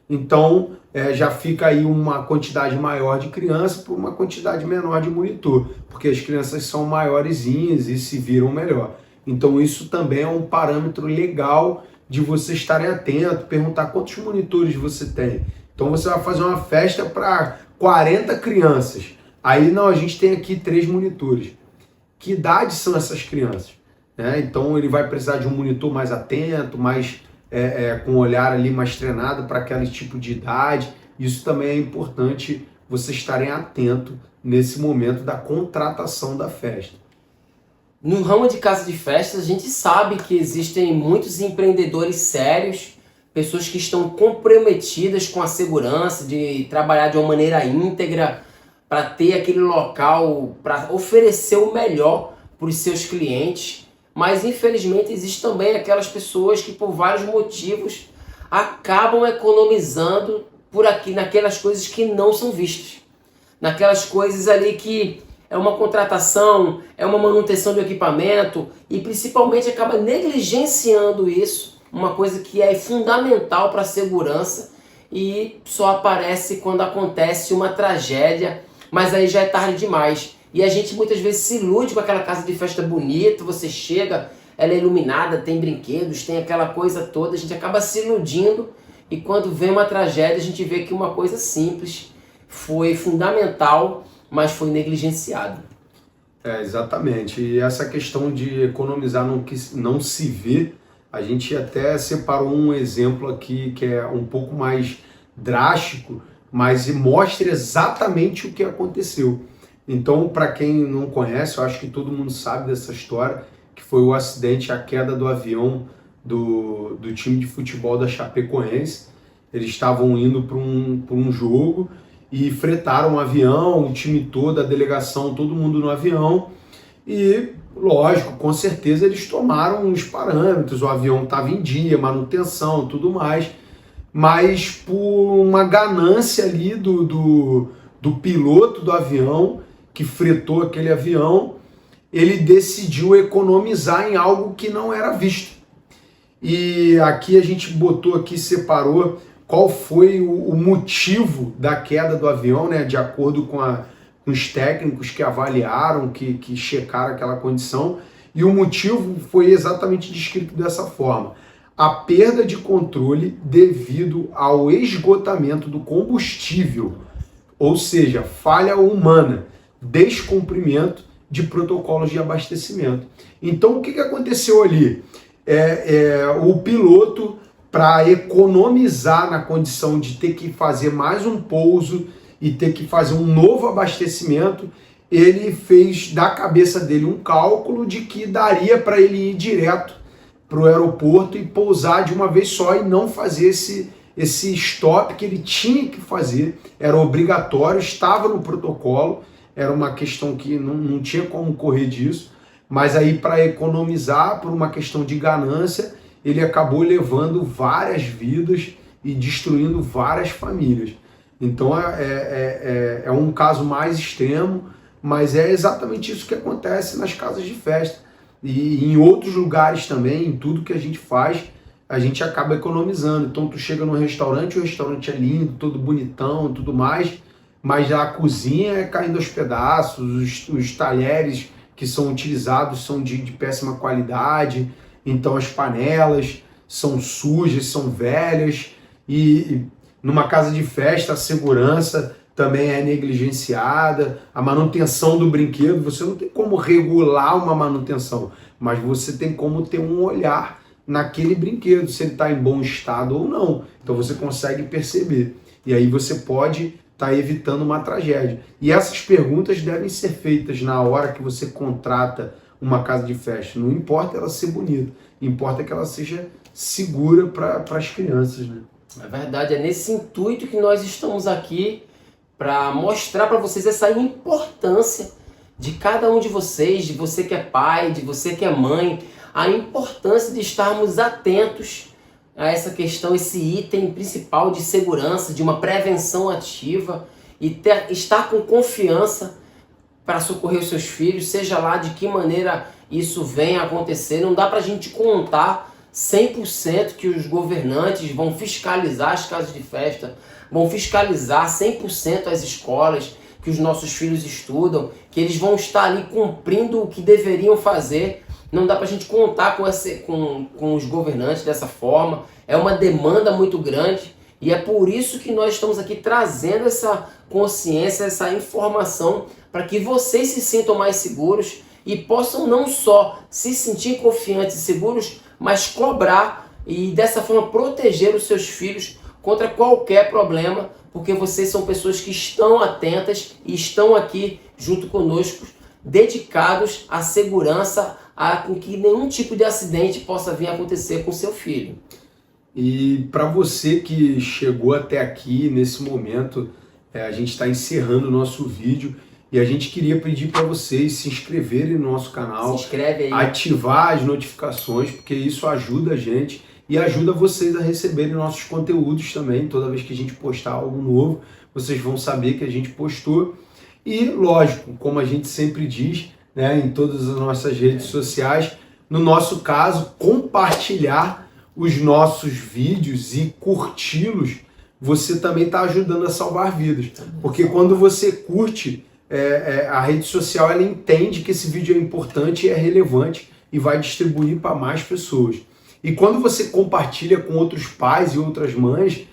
Então já fica aí uma quantidade maior de criança por uma quantidade menor de monitor, porque as crianças são maiorzinhas e se viram melhor. Então isso também é um parâmetro legal de você estarem atento, perguntar quantos monitores você tem. Então você vai fazer uma festa para 40 crianças. Aí não, a gente tem aqui 3 monitores. Que idade são essas crianças? Então ele vai precisar de um monitor mais atento, mais com um olhar ali mais treinado para aquele tipo de idade. Isso também é importante vocês estarem atentos nesse momento da contratação da festa. No ramo de casa de festas, a gente sabe que existem muitos empreendedores sérios, pessoas que estão comprometidas com a segurança, de trabalhar de uma maneira íntegra para ter aquele local, para oferecer o melhor para os seus clientes. Mas infelizmente existem também aquelas pessoas que por vários motivos acabam economizando por aqui naquelas coisas que não são vistas. Naquelas coisas ali que é uma contratação, é uma manutenção do equipamento e principalmente acaba negligenciando isso, uma coisa que é fundamental para a segurança e só aparece quando acontece uma tragédia, mas aí já é tarde demais. E a gente muitas vezes se ilude com aquela casa de festa bonita, você chega, ela é iluminada, tem brinquedos, tem aquela coisa toda, a gente acaba se iludindo e quando vem uma tragédia a gente vê que uma coisa simples foi fundamental, mas foi negligenciado. Exatamente. E essa questão de economizar no que não se vê, a gente até separou um exemplo aqui que é um pouco mais drástico, mas mostra exatamente o que aconteceu. Então, para quem não conhece, eu acho que todo mundo sabe dessa história, que foi o acidente, a queda do avião do time de futebol da Chapecoense. Eles estavam indo para um jogo e fretaram um avião, o time todo, a delegação, todo mundo no avião. E, lógico, com certeza eles tomaram os parâmetros, o avião estava em dia, manutenção, tudo mais. Mas por uma ganância ali do piloto do avião, que fretou aquele avião, ele decidiu economizar em algo que não era visto. E aqui a gente botou aqui, separou qual foi o motivo da queda do avião, né? De acordo com os técnicos que avaliaram, que checaram aquela condição. E o motivo foi exatamente descrito dessa forma: a perda de controle devido ao esgotamento do combustível, ou seja, falha humana, descumprimento de protocolos de abastecimento. Então o que aconteceu ali? O piloto, para economizar na condição de ter que fazer mais um pouso e ter que fazer um novo abastecimento, ele fez da cabeça dele um cálculo de que daria para ele ir direto para o aeroporto e pousar de uma vez só e não fazer esse stop que ele tinha que fazer, era obrigatório, estava no protocolo, era uma questão que não tinha como correr disso, mas aí para economizar, por uma questão de ganância, ele acabou levando várias vidas e destruindo várias famílias. Então é um caso mais extremo, mas é exatamente isso que acontece nas casas de festa. E em outros lugares também, em tudo que a gente faz, a gente acaba economizando. Então tu chega no restaurante, o restaurante é lindo, todo bonitão e tudo mais, mas a cozinha é caindo aos pedaços, os talheres que são utilizados são de péssima qualidade, então as panelas são sujas, são velhas, e numa casa de festa a segurança também é negligenciada, a manutenção do brinquedo, você não tem como regular uma manutenção, mas você tem como ter um olhar naquele brinquedo, se ele está em bom estado ou não. Então você consegue perceber. E aí você pode estar evitando uma tragédia. E essas perguntas devem ser feitas na hora que você contrata uma casa de festa. Não importa ela ser bonita, importa que ela seja segura para as crianças, né? É verdade, é nesse intuito que nós estamos aqui para mostrar para vocês essa importância de cada um de vocês, de você que é pai, de você que é mãe, a importância de estarmos atentos a essa questão, esse item principal de segurança, de uma prevenção ativa e estar com confiança para socorrer os seus filhos, seja lá de que maneira isso venha a acontecer. Não dá para a gente contar 100% que os governantes vão fiscalizar as casas de festa, vão fiscalizar 100% as escolas que os nossos filhos estudam, que eles vão estar ali cumprindo o que deveriam fazer. Não dá para a gente contar com os governantes dessa forma. É uma demanda muito grande e é por isso que nós estamos aqui trazendo essa consciência, essa informação para que vocês se sintam mais seguros e possam não só se sentir confiantes e seguros, mas cobrar e dessa forma proteger os seus filhos contra qualquer problema, porque vocês são pessoas que estão atentas e estão aqui junto conosco, dedicados à segurança, a que nenhum tipo de acidente possa vir a acontecer com seu filho. E para você que chegou até aqui nesse momento, a gente está encerrando o nosso vídeo e a gente queria pedir para vocês se inscreverem no nosso canal, se inscreve aí, ativar as notificações, porque isso ajuda a gente e ajuda vocês a receberem nossos conteúdos também. Toda vez que a gente postar algo novo, vocês vão saber que a gente postou. E lógico, como a gente sempre diz, né, em todas as nossas redes sociais, no nosso caso, compartilhar os nossos vídeos e curti-los, você também está ajudando a salvar vidas. Porque quando você curte, a rede social ela entende que esse vídeo é importante e é relevante e vai distribuir para mais pessoas. E quando você compartilha com outros pais e outras mães,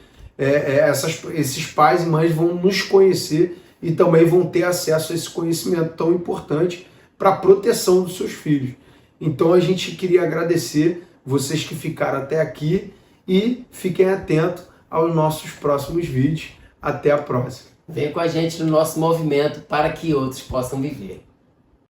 esses pais e mães vão nos conhecer e também vão ter acesso a esse conhecimento tão importante para a proteção dos seus filhos. Então a gente queria agradecer vocês que ficaram até aqui e fiquem atentos aos nossos próximos vídeos. Até a próxima. Vem com a gente no nosso movimento para que outros possam viver.